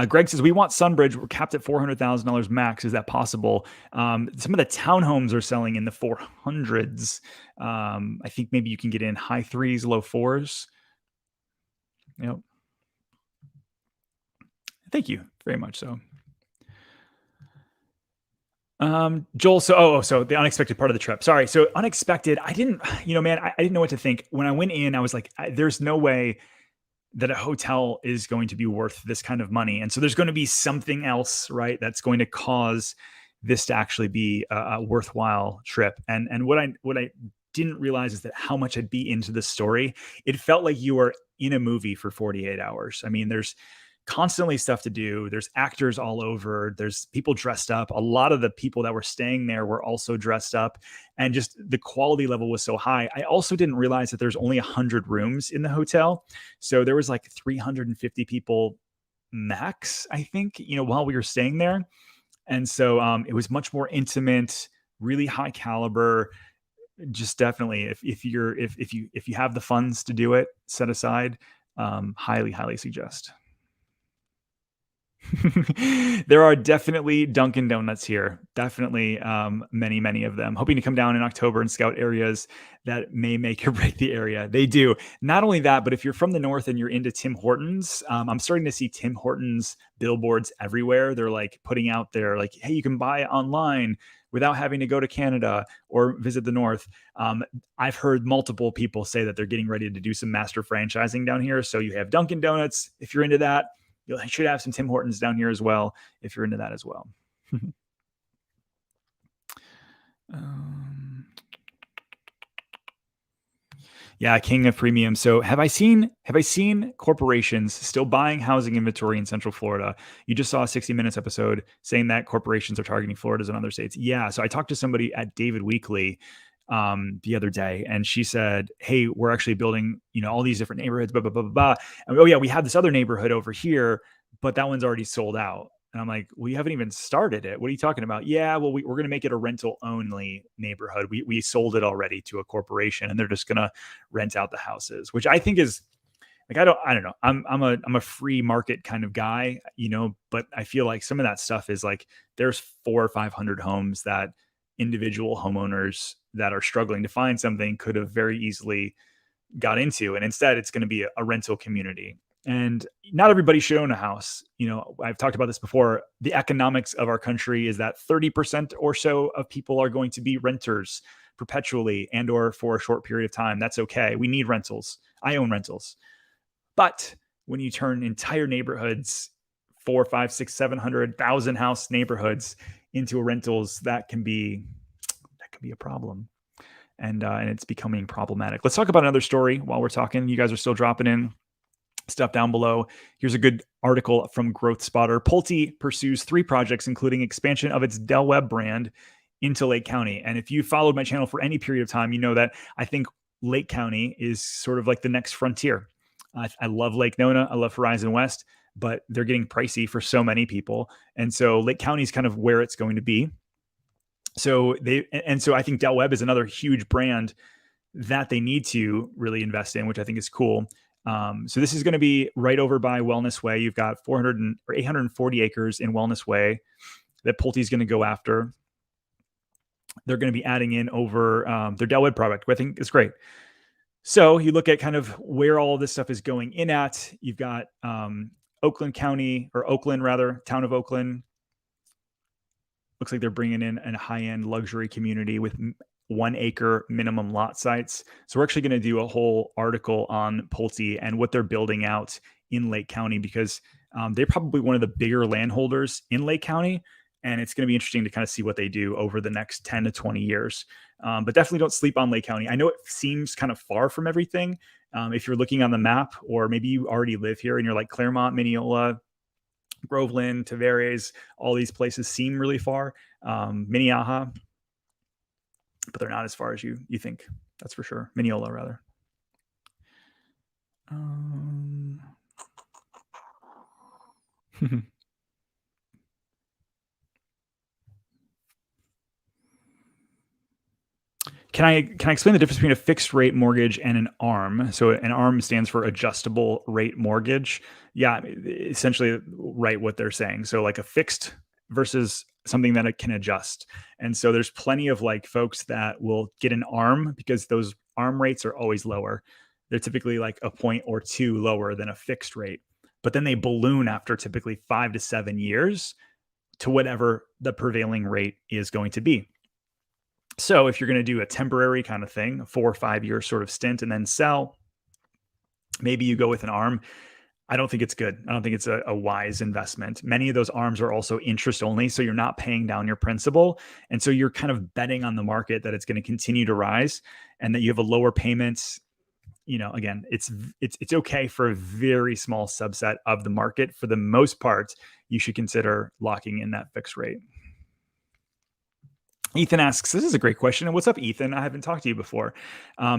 Greg says, we want Sunbridge. We're capped at $400,000 max. Is that possible? Some of the townhomes are selling in the 400s. I think maybe you can get in high threes, low fours. Yep. Thank you very much. So, Joel, so the unexpected part of the trip. Sorry. So unexpected. I didn't know what to think. When I went in, I was like, there's no way that a hotel is going to be worth this kind of money. And so there's going to be something else, right, that's going to cause this to actually be a worthwhile trip. And what I didn't realize is that how much I'd be into the story. It felt like you were in a movie for 48 hours. I mean, there's constantly stuff to do. There's actors all over. There's people dressed up. A lot of the people that were staying there were also dressed up, and just the quality level was so high. I also didn't realize that there's only 100 rooms in the hotel, so there was like 350 people max, I think, while we were staying there. And so it was much more intimate, really high caliber. Just definitely, if you have the funds to do it, set aside, highly suggest. There are definitely Dunkin' Donuts here. Definitely, many of them. Hoping to come down in October and scout areas that may make or break the area. They do. Not only that, but if you're from the north and you're into Tim Hortons, I'm starting to see Tim Hortons billboards everywhere. They're like putting out there, like, hey, you can buy it online without having to go to Canada or visit the north. I've heard multiple people say that they're getting ready to do some master franchising down here. So you have Dunkin' Donuts if you're into that. You should have some Tim Hortons down here as well if you're into that as well. Yeah, king of premium. So have I seen corporations still buying housing inventory in Central Florida? You just saw a 60 Minutes episode saying that corporations are targeting Floridas and other states. Yeah. So I talked to somebody at David Weekly the other day, and she said, hey, we're actually building, all these different neighborhoods, blah, blah, blah, blah, blah. And oh yeah, we have this other neighborhood over here, but that one's already sold out. And I'm like, well, you haven't even started it. What are you talking about? Yeah, well, we're going to make it a rental only neighborhood. We sold it already to a corporation, and they're just going to rent out the houses, which I think is like, I don't know. I'm a free market kind of guy, but I feel like some of that stuff is like, there's 400 or 500 homes that individual homeowners that are struggling to find something could have very easily got into. And instead it's going to be a rental community. And not everybody should own a house. I've talked about this before. The economics of our country is that 30% or so of people are going to be renters perpetually and or for a short period of time. That's okay. We need rentals. I own rentals. But when you turn entire neighborhoods, 4, 5, 6, 700,000 house neighborhoods into rentals, that can be a problem. And it's becoming problematic. Let's talk about another story while we're talking. You guys are still dropping in stuff down below. Here's a good article from Growth Spotter. Pulte pursues 3 projects, including expansion of its Del Webb brand into Lake County. And if you followed my channel for any period of time, you know that I think Lake County is sort of like the next frontier. I love Lake Nona. I love Horizon West, but they're getting pricey for so many people. And so Lake County is kind of where it's going to be. So I think Del Webb is another huge brand that they need to really invest in, which I think is cool. So this is going to be right over by Wellness Way. You've got 840 acres in Wellness Way that Pulte is going to go after. They're going to be adding in over their Del Webb product, which I think is great. So you look at kind of where all of this stuff is going in at. You've got Oakland County, or Oakland rather, town of Oakland. Looks like they're bringing in a high-end luxury community with 1 acre minimum lot sites. So we're actually going to do a whole article on Pulte and what they're building out in Lake County, because they're probably one of the bigger landholders in Lake County. And it's going to be interesting to kind of see what they do over the next 10 to 20 years. But definitely don't sleep on Lake County. I know it seems kind of far from everything. If you're looking on the map, or maybe you already live here and you're like Claremont, Mineola, Groveland, Tavares, all these places seem really far. Minnehaha, but they're not as far as you think. That's for sure. Mineola, rather. Can I explain the difference between a fixed rate mortgage and an ARM? So an ARM stands for adjustable rate mortgage. Yeah, essentially right what they're saying. So like a fixed versus something that it can adjust. And so there's plenty of like folks that will get an ARM because those ARM rates are always lower. They're typically like a point or 2 lower than a fixed rate, but then they balloon after typically 5 to 7 years to whatever the prevailing rate is going to be. So if you're going to do a temporary kind of thing, a 4 or 5 year sort of stint and then sell, maybe you go with an arm. I don't think it's good. I don't think it's a wise investment. Many of those arms are also interest only, so you're not paying down your principal, and so you're kind of betting on the market that it's going to continue to rise, and that you have a lower payment. Again, it's okay for a very small subset of the market. For the most part, you should consider locking in that fixed rate. Ethan asks, this is a great question. And what's up, Ethan? I haven't talked to you before.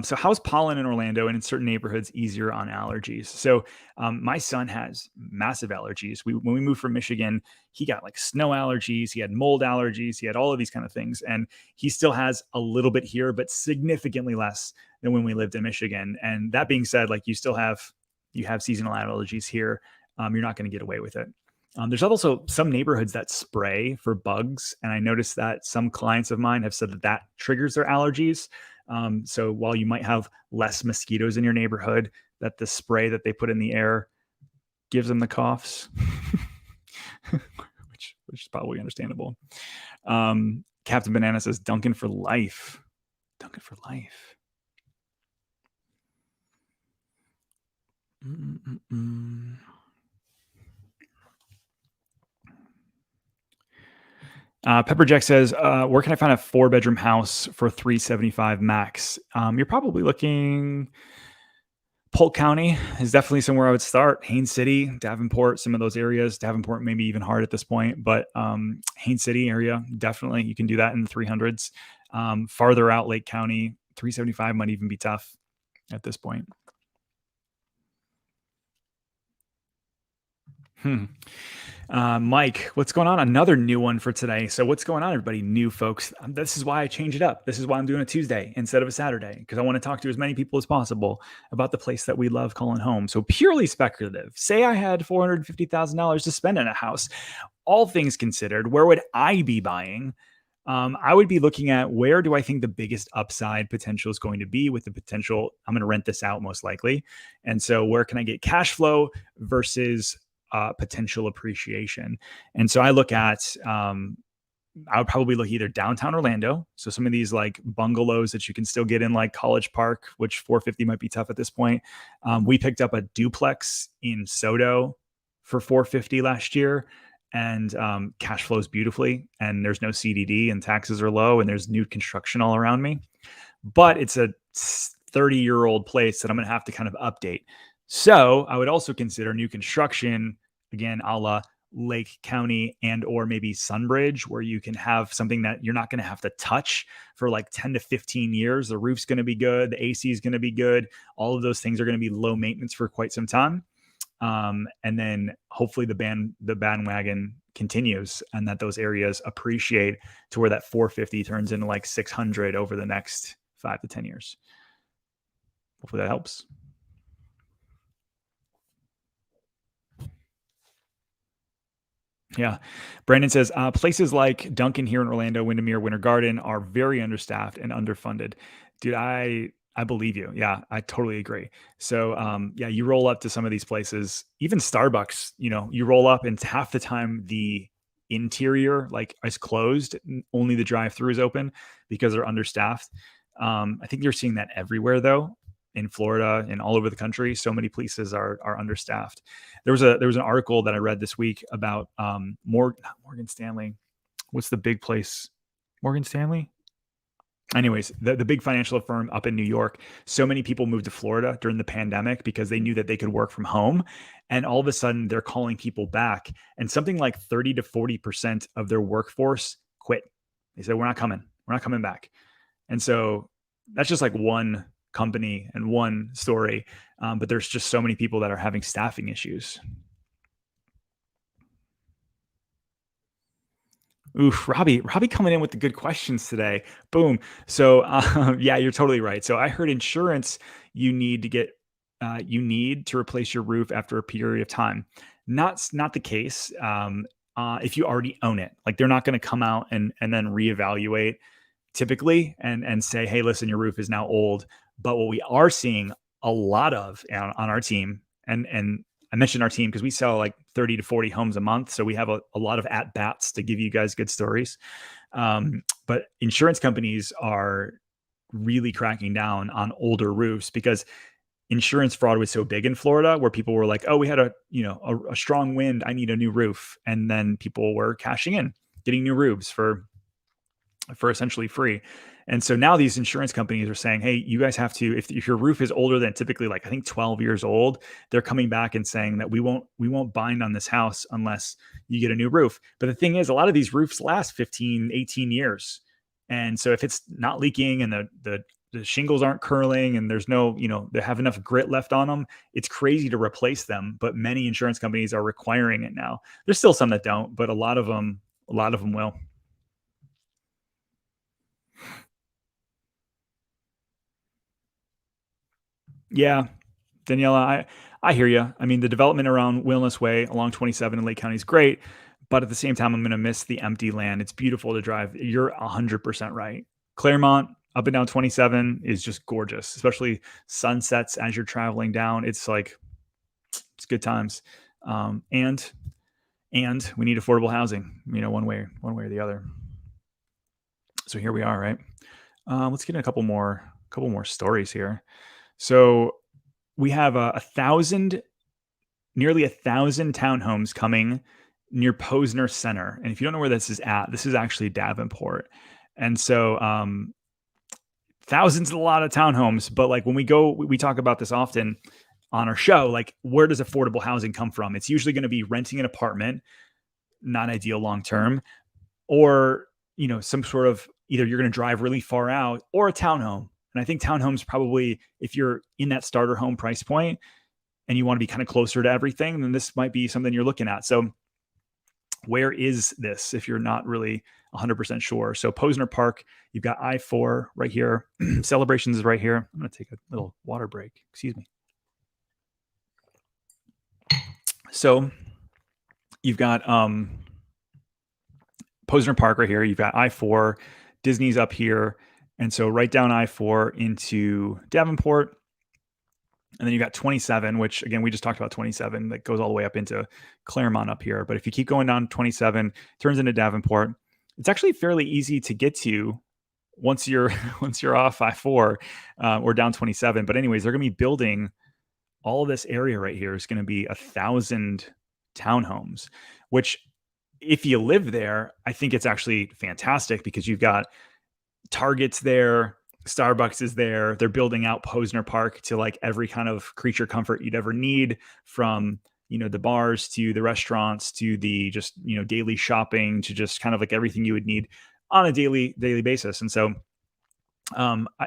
So how's pollen in Orlando and in certain neighborhoods easier on allergies? So my son has massive allergies. When we moved from Michigan, he got like snow allergies, he had mold allergies, he had all of these kind of things. And he still has a little bit here, but significantly less than when we lived in Michigan. And that being said, like you have seasonal allergies here. You're not going to get away with it. There's also some neighborhoods that spray for bugs. And I noticed that some clients of mine have said that triggers their allergies. So while you might have less mosquitoes in your neighborhood, that the spray that they put in the air gives them the coughs, which is probably understandable. Captain Banana says, Duncan for life. Duncan for life. Pepperjack says, where can I find a 4-bedroom house for $375 max? You're probably looking. Polk County is definitely somewhere I would start. Haines City, Davenport, some of those areas. Davenport may be even hard at this point, but Haines City area, definitely you can do that in the 300s. Farther out, Lake County, 375 might even be tough at this point. Mike, what's going on? Another new one for today. So what's going on, everybody? New folks. This is why I change it up. This is why I'm doing a Tuesday instead of a Saturday, because I want to talk to as many people as possible about the place that we love calling home. So purely speculative. Say I had $450,000 to spend in a house. All things considered, where would I be buying? I would be looking at where do I think the biggest upside potential is going to be with the potential. I'm going to rent this out most likely. And so where can I get cash flow versus potential appreciation? And so I look at, I would probably look either downtown Orlando. So some of these like bungalows that you can still get in like College Park, which 450 might be tough at this point. We picked up a duplex in Sodo for 450 last year, and cash flows beautifully, and there's no CDD and taxes are low, and there's new construction all around me. But it's a 30-year-old place that I'm going to have to kind of update. So I would also consider new construction, again, a la Lake County and or maybe Sunbridge, where you can have something that you're not going to have to touch for like 10 to 15 years. The roof's going to be good. The AC is going to be good. All of those things are going to be low maintenance for quite some time. And then hopefully the bandwagon continues and that those areas appreciate to where that 450 turns into like 600 over the next 5 to 10 years. Hopefully that helps. Yeah. Brandon says, places like Duncan here in Orlando, Windermere, Winter Garden are very understaffed and underfunded. Dude, I believe you. Yeah, I totally agree. So, yeah, you roll up to some of these places, even Starbucks, you roll up and half the time the interior like is closed. Only the drive-through is open because they're understaffed. I think you're seeing that everywhere though, in Florida and all over the country. So many places are understaffed. There was an article that I read this week about Morgan Stanley. What's the big place? Morgan Stanley? Anyways, the big financial firm up in New York, so many people moved to Florida during the pandemic because they knew that they could work from home. And all of a sudden they're calling people back, and something like 30 to 40% of their workforce quit. They said, we're not coming back. And so that's just like one company and one story. But there's just so many people that are having staffing issues. Oof, Robbie coming in with the good questions today. Boom. So yeah, you're totally right. So I heard insurance, you need to replace your roof after a period of time. Not the case. If you already own it, like they're not going to come out and then reevaluate typically and say, hey, listen, your roof is now old. But what we are seeing a lot of on our team, and I mentioned our team because we sell like 30 to 40 homes a month. So we have a lot of at-bats to give you guys good stories. But insurance companies are really cracking down on older roofs because, insurance fraud was so big in Florida, where people were like, "Oh, we had a strong wind. I need a new roof," and then people were cashing in, getting new roofs for essentially free. And so now these insurance companies are saying, "Hey, you guys have to, if your roof is older than typically, like I think 12 years old, they're coming back and saying that we won't bind on this house unless you get a new roof." But the thing is, a lot of these roofs last 15, 18 years. And so if it's not leaking and the shingles aren't curling and there's no, they have enough grit left on them, it's crazy to replace them. But many insurance companies are requiring it now. There's still some that don't, but a lot of them will. Yeah, Daniela, I hear you. I mean, the development around Wilderness Way along 27 in Lake County is great, but at the same time, I'm going to miss the empty land. It's beautiful to drive. You're 100% right. Claremont up and down 27 is just gorgeous, especially sunsets as you're traveling down. It's like it's good times. And we need affordable housing, one way or the other. So here we are, right? Let's get in a couple more stories here. So we have nearly 1,000 townhomes coming near Posner Center. And if you don't know where this is at, this is actually Davenport. And so thousands is a lot of townhomes, but like when we talk about this often on our show, like where does affordable housing come from? It's usually going to be renting an apartment, not ideal long term, or some sort of, either you're going to drive really far out, or a townhome. And I think townhomes probably, if you're in that starter home price point and you want to be kind of closer to everything, then this might be something you're looking at. So where is this if you're not really 100% sure? So Posner Park, you've got I-4 right here. Celebrations is right here. I'm going to take a little water break. Excuse me. So you've got Posner Park right here. You've got I-4. Disney's up here. And so right down I-4 into Davenport. And then you got 27, which again, we just talked about 27 that goes all the way up into Claremont up here. But if you keep going down 27, turns into Davenport. It's actually fairly easy to get to once you're off I-4 or down 27. But anyways, they're going to be building all of this area right here is going to be 1,000 townhomes, which if you live there, I think it's actually fantastic because you've got Target's there, Starbucks is there. They're building out Posner Park to like every kind of creature comfort you'd ever need, from the bars to the restaurants to the just daily shopping to just kind of like everything you would need on a daily basis. And so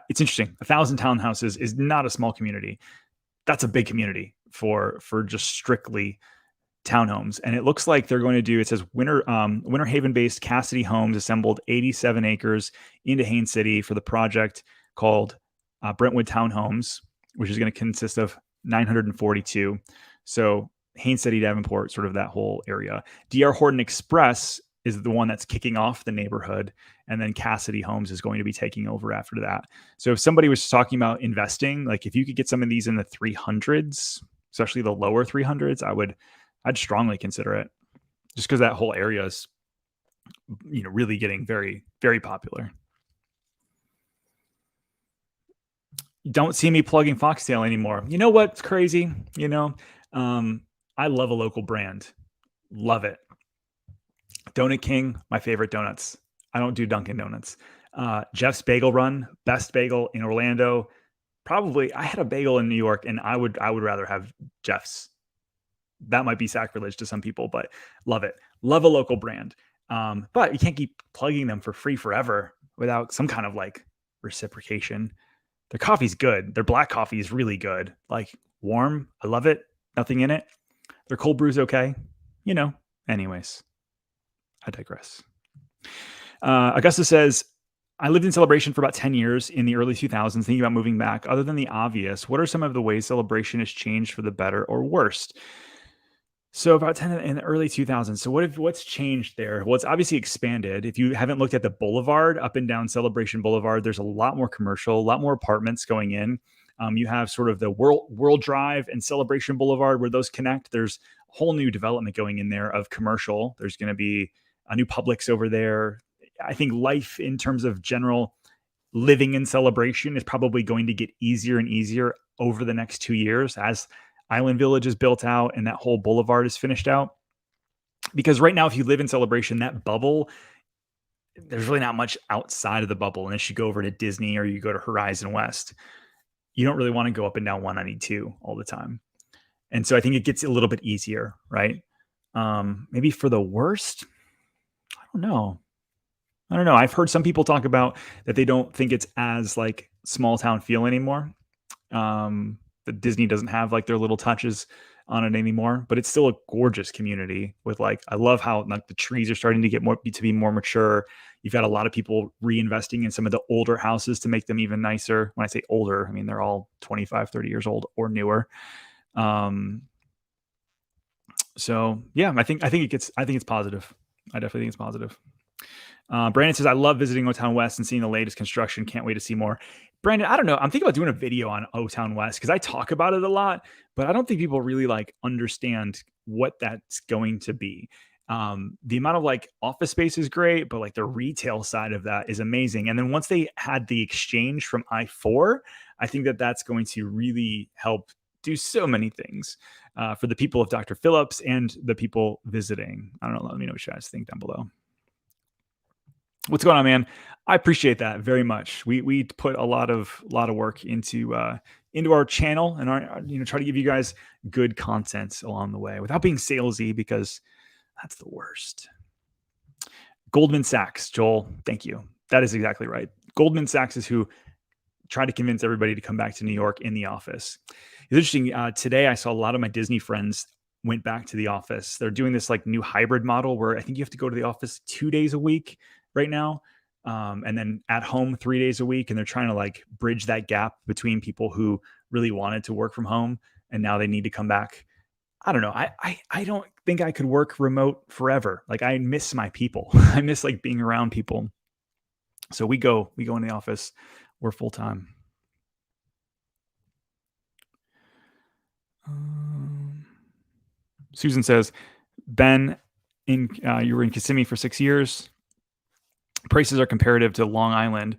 it's interesting. 1,000 townhouses is not a small community. That's a big community for just strictly townhomes. And it looks like they're going to do, it says Winter Haven based Cassidy Homes assembled 87 acres into Haines City for the project called Brentwood Townhomes, which is going to consist of 942. So Haines City, Davenport, sort of that whole area. DR Horton Express is the one that's kicking off the neighborhood. And then Cassidy Homes is going to be taking over after that. So if somebody was talking about investing, like if you could get some of these in the 300s, especially the lower 300s, I'd strongly consider it, just because that whole area is, really getting very, very popular. You don't see me plugging Foxtail anymore. You know what's crazy? I love a local brand. Love it. Donut King, my favorite donuts. I don't do Dunkin' Donuts. Jeff's Bagel Run, best bagel in Orlando. Probably, I had a bagel in New York, and I would rather have Jeff's. That might be sacrilege to some people, but love it. Love a local brand. But you can't keep plugging them for free forever without some kind of like reciprocation. Their coffee's good. Their black coffee is really good. Like warm. I love it. Nothing in it. Their cold brew's okay. Anyways, I digress. Augusta says, I lived in Celebration for about 10 years in the early 2000s, thinking about moving back. Other than the obvious, what are some of the ways Celebration has changed for the better or worse? So about 10 in the early 2000s. So what's changed there? Well, it's obviously expanded. If you haven't looked at the boulevard up and down Celebration Boulevard, there's a lot more commercial, a lot more apartments going in. You have sort of the World Drive and Celebration Boulevard where those connect. There's a whole new development going in there of commercial. There's going to be a new Publix over there. I think life in terms of general living in Celebration is probably going to get easier and easier over the next 2 years as Island Village is built out and that whole boulevard is finished out. Because right now, if you live in Celebration, that bubble, there's really not much outside of the bubble unless you go over to Disney or you go to Horizon West. You don't really want to go up and down 192 all the time. And so I think it gets a little bit easier, right? Maybe for the worst, I don't know. I've heard some people talk about that they don't think it's as like small town feel anymore. That Disney doesn't have like their little touches on it anymore, but it's still a gorgeous community with like, I love how like the trees are starting to get more to be more mature. You've got a lot of people reinvesting in some of the older houses to make them even nicer. When I say older, I mean, they're all 25, 30 years old or newer. So yeah, I think it's positive. I definitely think it's positive. Brandon says, I love visiting O-Town West and seeing the latest construction. Can't wait to see more. Brandon, I don't know. I'm thinking about doing a video on O-Town West because I talk about it a lot, but I don't think people really like understand what that's going to be. The amount of like office space is great, but like the retail side of that is amazing. And then once they had the exchange from I-4, I think that that's going to really help do so many things for the people of Dr. Phillips and the people visiting. I don't know. Let me know what you guys think down below. What's going on, man? I appreciate that very much. We put a lot of work into our channel and our try to give you guys good content along the way without being salesy, because that's the worst. Goldman Sachs, Joel, thank you. That is exactly right. Goldman Sachs is who tried to convince everybody to come back to New York in the office. It's interesting. Today, I saw a lot of my Disney friends went back to the office. They're doing this like new hybrid model where I think you have to go to the office 2 days a week right now, and then at home 3 days a week. And they're trying to like bridge that gap between people who really wanted to work from home and now they need to come back. I don't know. I don't think I could work remote forever. Like I miss my people. I miss like being around people. So we go in the office. We're full time. Susan says, Ben, you were in Kissimmee for 6 years. Prices are comparative to Long Island,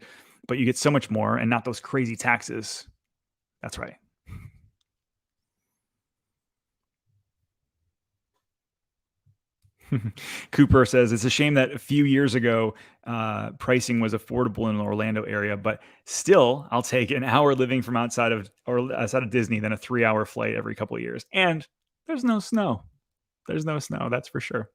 but you get so much more and not those crazy taxes. That's right. Cooper says, it's a shame that a few years ago, pricing was affordable in the Orlando area, but still I'll take an hour living from outside of Disney than a 3-hour flight every couple of years. And there's no snow. That's for sure.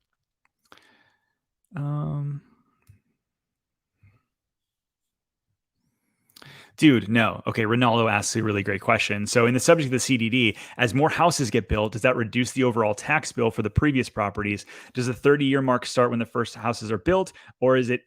Dude, no. Okay, Ronaldo asks a really great question. So in the subject of the CDD, as more houses get built, does that reduce the overall tax bill for the previous properties? Does the 30-year mark start when the first houses are built, or is it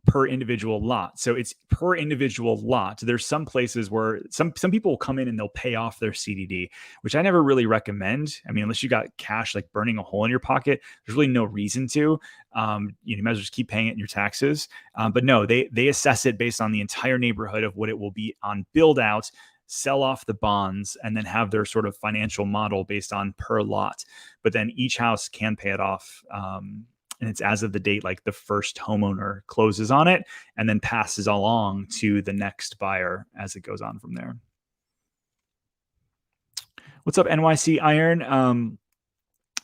per individual lot? So it's per individual lot. There's some places where some people will come in and they'll pay off their CDD, which I never really recommend. I mean, unless you got cash like burning a hole in your pocket, there's really no reason to. You might as well just keep paying it in your taxes. But no, they assess it based on the entire neighborhood of what it will be on build out, sell off the bonds, and then have their sort of financial model based on per lot. But then each house can pay it off. And it's as of the date like the first homeowner closes on it and then passes along to the next buyer as it goes on from there. What's up, NYC Iron?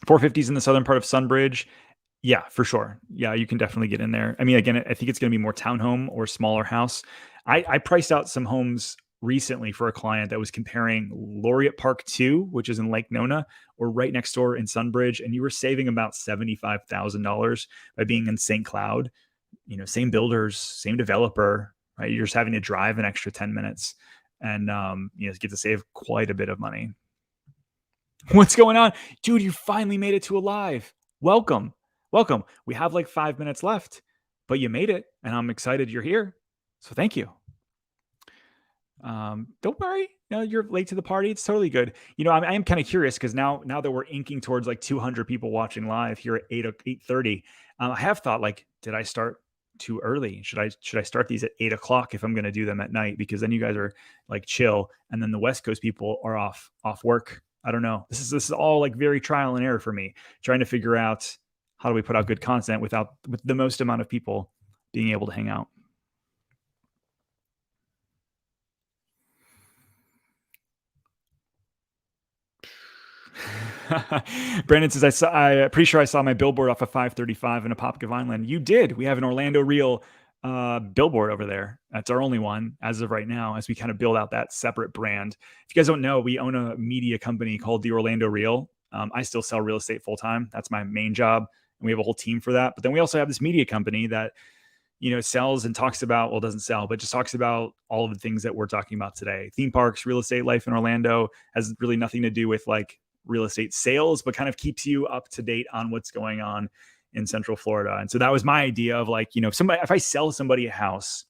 450s in the southern part of Sunbridge. Yeah, for sure. Yeah, you can definitely get in there. I mean, again, I think it's going to be more townhome or smaller house. I priced out some homes recently for a client that was comparing Laureate Park 2, which is in Lake Nona, or right next door in Sunbridge, and you were saving about $75,000 by being in St. Cloud. Same builders, same developer, right? You're just having to drive an extra 10 minutes and get to save quite a bit of money. What's going on? Dude, you finally made it to a live. Welcome. We have like 5 minutes left, but you made it, and I'm excited you're here. So thank you. Don't worry. You're late to the party. It's totally good. I am kind of curious because now that we're inking towards like 200 people watching live here at 8:30, I have thought like, did I start too early? Should I start these at 8 o'clock if I'm going to do them at night? Because then you guys are like chill, and then the West Coast people are off work. I don't know. This is all like very trial and error for me, trying to figure out how do we put out good content with the most amount of people being able to hang out. Brandon says, I'm pretty sure I saw my billboard off of 535 in Apopka Vineland. You did. We have an Orlando Real billboard over there. That's our only one as of right now, as we kind of build out that separate brand. If you guys don't know, we own a media company called the Orlando Real. I still sell real estate full time. That's my main job. And we have a whole team for that. But then we also have this media company that, sells and talks about, well, doesn't sell, but just talks about all of the things that we're talking about today. Theme parks, real estate, life in Orlando has really nothing to do with like real estate sales, but kind of keeps you up to date on what's going on in Central Florida. And so that was my idea of like, if I sell somebody a house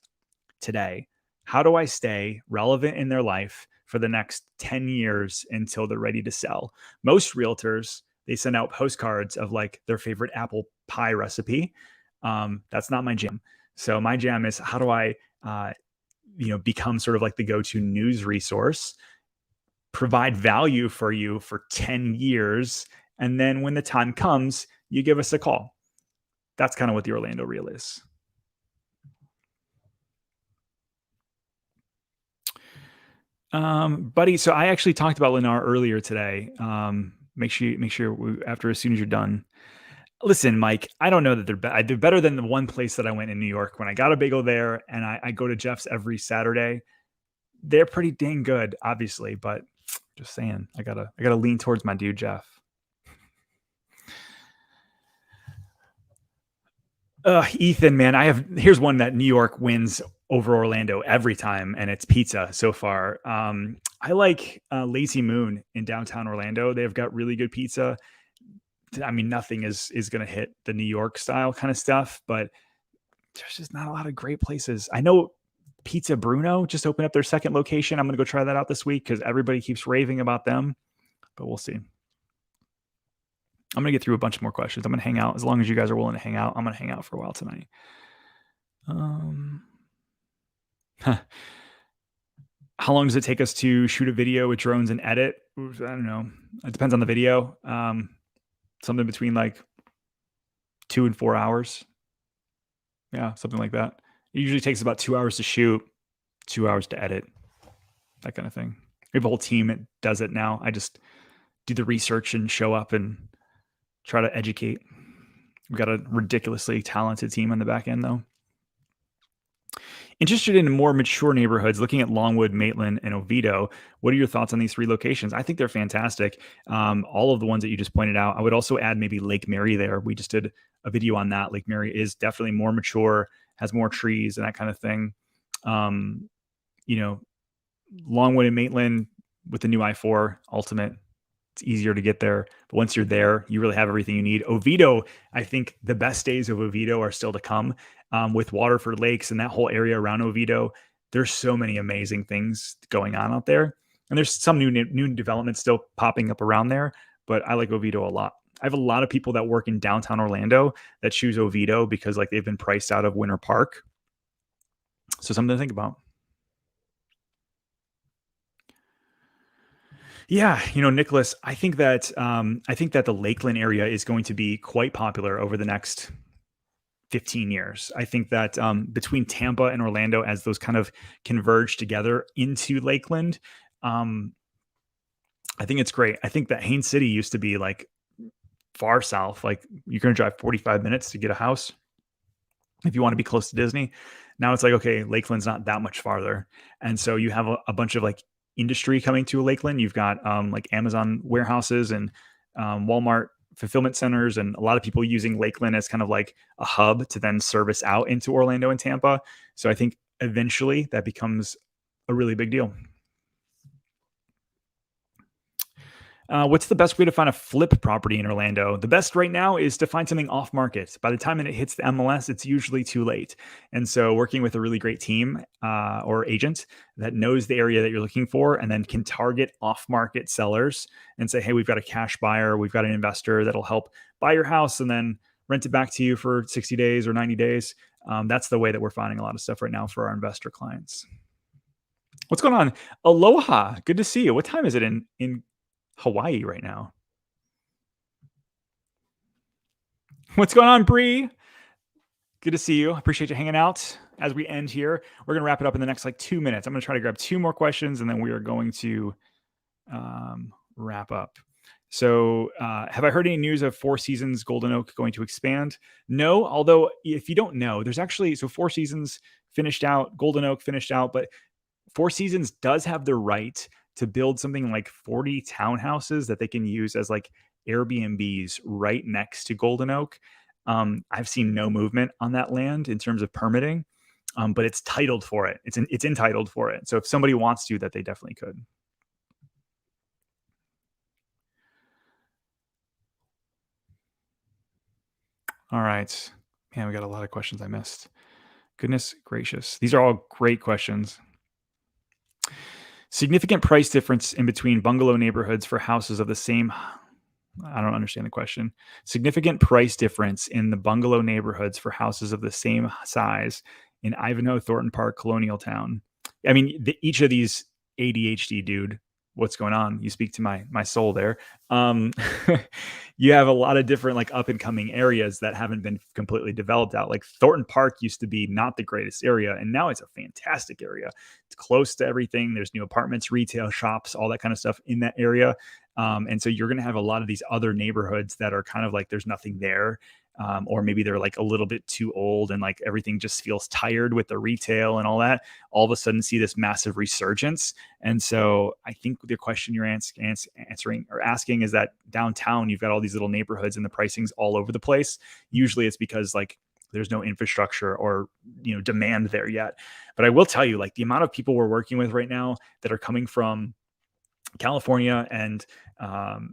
today, how do I stay relevant in their life for the next 10 years until they're ready to sell? Most realtors, they send out postcards of like their favorite apple pie recipe. That's not my jam. So my jam is how do I, become sort of like the go-to news resource, provide value for you for 10 years. And then when the time comes, you give us a call. That's kind of what the Orlando Real is. Buddy, so I actually talked about Lennar earlier today. Make sure as soon as you're done. Listen, Mike, I don't know that they're better than the one place that I went in New York when I got a bagel there, and I go to Jeff's every Saturday. They're pretty dang good, obviously, but just saying, I gotta lean towards my dude Jeff. Ethan, man, here's one that New York wins over Orlando every time, and it's pizza so far. I like Lazy Moon in downtown Orlando. They've got really good pizza. I mean, nothing is going to hit the New York style kind of stuff, but there's just not a lot of great places. I know Pizza Bruno just opened up their second location. I'm going to go try that out this week because everybody keeps raving about them, but we'll see. I'm going to get through a bunch more questions. I'm going to hang out as long as you guys are willing to hang out. I'm going to hang out for a while tonight. How long does it take us to shoot a video with drones and edit? I don't know. It depends on the video. Something between like 2 and 4 hours. Yeah, something like that. It usually takes about 2 hours to shoot, 2 hours to edit, that kind of thing. We have a whole team that does it now. I just do the research and show up and try to educate. We've got a ridiculously talented team on the back end, though. Interested in more mature neighborhoods, looking at Longwood, Maitland, and Oviedo. What are your thoughts on these 3 locations? I think they're fantastic. All of the ones that you just pointed out. I would also add maybe Lake Mary there. We just did a video on that. Lake Mary is definitely more mature, has more trees and that kind of thing. Longwood and Maitland with the new I-4 Ultimate, it's easier to get there. But once you're there, you really have everything you need. Oviedo, I think the best days of Oviedo are still to come. With Waterford Lakes and that whole area around Oviedo, there's so many amazing things going on out there. And there's some new developments still popping up around there, but I like Oviedo a lot. I have a lot of people that work in downtown Orlando that choose Oviedo because like they've been priced out of Winter Park. So something to think about. Yeah, Nicholas, I think that the Lakeland area is going to be quite popular over the next 15 years. I think that between Tampa and Orlando, as those kind of converge together into Lakeland, I think it's great. I think that Haines City used to be like far south. Like you're going to drive 45 minutes to get a house if you want to be close to Disney. Now it's like, okay, Lakeland's not that much farther. And so you have a bunch of like industry coming to Lakeland. You've got like Amazon warehouses and Walmart fulfillment centers, and a lot of people using Lakeland as kind of like a hub to then service out into Orlando and Tampa. So I think eventually that becomes a really big deal. What's the best way to find a flip property in Orlando? The best right now is to find something off market. By the time it hits the MLS, it's usually too late. And so working with a really great team or agent that knows the area that you're looking for and then can target off market sellers and say, hey, we've got a cash buyer, we've got an investor that'll help buy your house and then rent it back to you for 60 days or 90 days. That's the way that we're finding a lot of stuff right now for our investor clients. What's going on? Aloha. Good to see you. What time is it in Hawaii right now? What's going on, Bree? Good to see you. Appreciate you hanging out. As we end here, we're going to wrap it up in the next like 2 minutes. I'm going to try to grab 2 more questions and then we are going to wrap up. So, have I heard any news of Four Seasons Golden Oak going to expand? No, although if you don't know, there's actually Four Seasons finished out, Golden Oak finished out, but Four Seasons does have the right to build something like 40 townhouses that they can use as like Airbnbs right next to Golden Oak. I've seen no movement on that land in terms of permitting, but it's titled for it. It's entitled for it. So if somebody wants to, that they definitely could. All right, man, we got a lot of questions I missed. Goodness gracious, these are all great questions. Significant price difference in between bungalow neighborhoods for houses of the same. I don't understand the question. Significant price difference in the bungalow neighborhoods for houses of the same size in Ivanhoe, Thornton Park, Colonial Town. I mean, each of these ADHD dude, what's going on? You speak to my soul there. Um, you have a lot of different like up and coming areas that haven't been completely developed out. Like Thornton Park used to be not the greatest area, and now it's a fantastic area. It's close to everything. There's new apartments, retail shops, all that kind of stuff in that area. And so you're going to have a lot of these other neighborhoods that are kind of like there's nothing there. Or maybe they're like a little bit too old and like everything just feels tired with the retail and all that. All of a sudden, see this massive resurgence. And so I think the question you're answering or asking is that downtown, you've got all these little neighborhoods and the pricing's all over the place. Usually it's because like there's no infrastructure or demand there yet. But I will tell you, like the amount of people we're working with right now that are coming from California and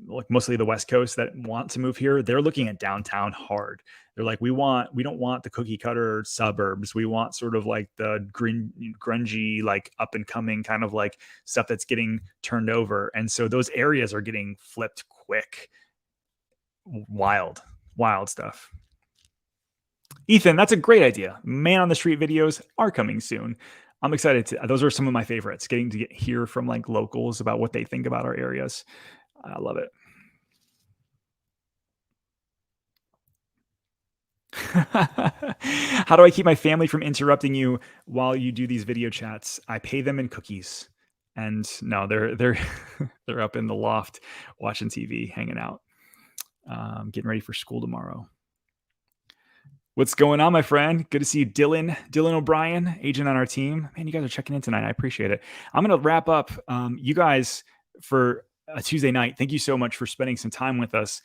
like mostly the West Coast that want to move here, they're looking at downtown hard. They're like, we don't want the cookie cutter suburbs. We want sort of like the grungy, like up and coming kind of like stuff that's getting turned over. And so those areas are getting flipped quick. Wild stuff. Ethan, that's a great idea. Man on the Street videos are coming soon. I'm excited to. Those are some of my favorites. Getting to hear from like locals about what they think about our areas. I love it. How do I keep my family from interrupting you while you do these video chats? I pay them in cookies. And no, they're they're up in the loft watching TV, hanging out, getting ready for school tomorrow. What's going on, my friend? Good to see you, Dylan O'Brien, agent on our team. Man, you guys are checking in tonight. I appreciate it. I'm going to wrap up. You guys, for a Tuesday night, thank you so much for spending some time with us.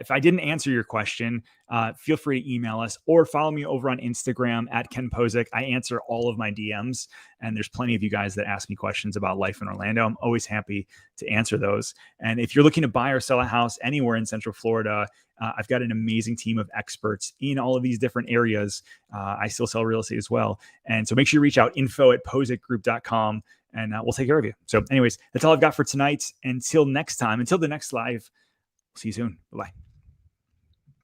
If I didn't answer your question, feel free to email us or follow me over on Instagram at Ken Pozek. I answer all of my DMs, and there's plenty of you guys that ask me questions about life in Orlando. I'm always happy to answer those. And if you're looking to buy or sell a house anywhere in Central Florida, I've got an amazing team of experts in all of these different areas. I still sell real estate as well. And so make sure you reach out, info@pozekgroup.com, and we'll take care of you. So anyways, that's all I've got for tonight. Until next time, until the next live, see you soon. Bye-bye.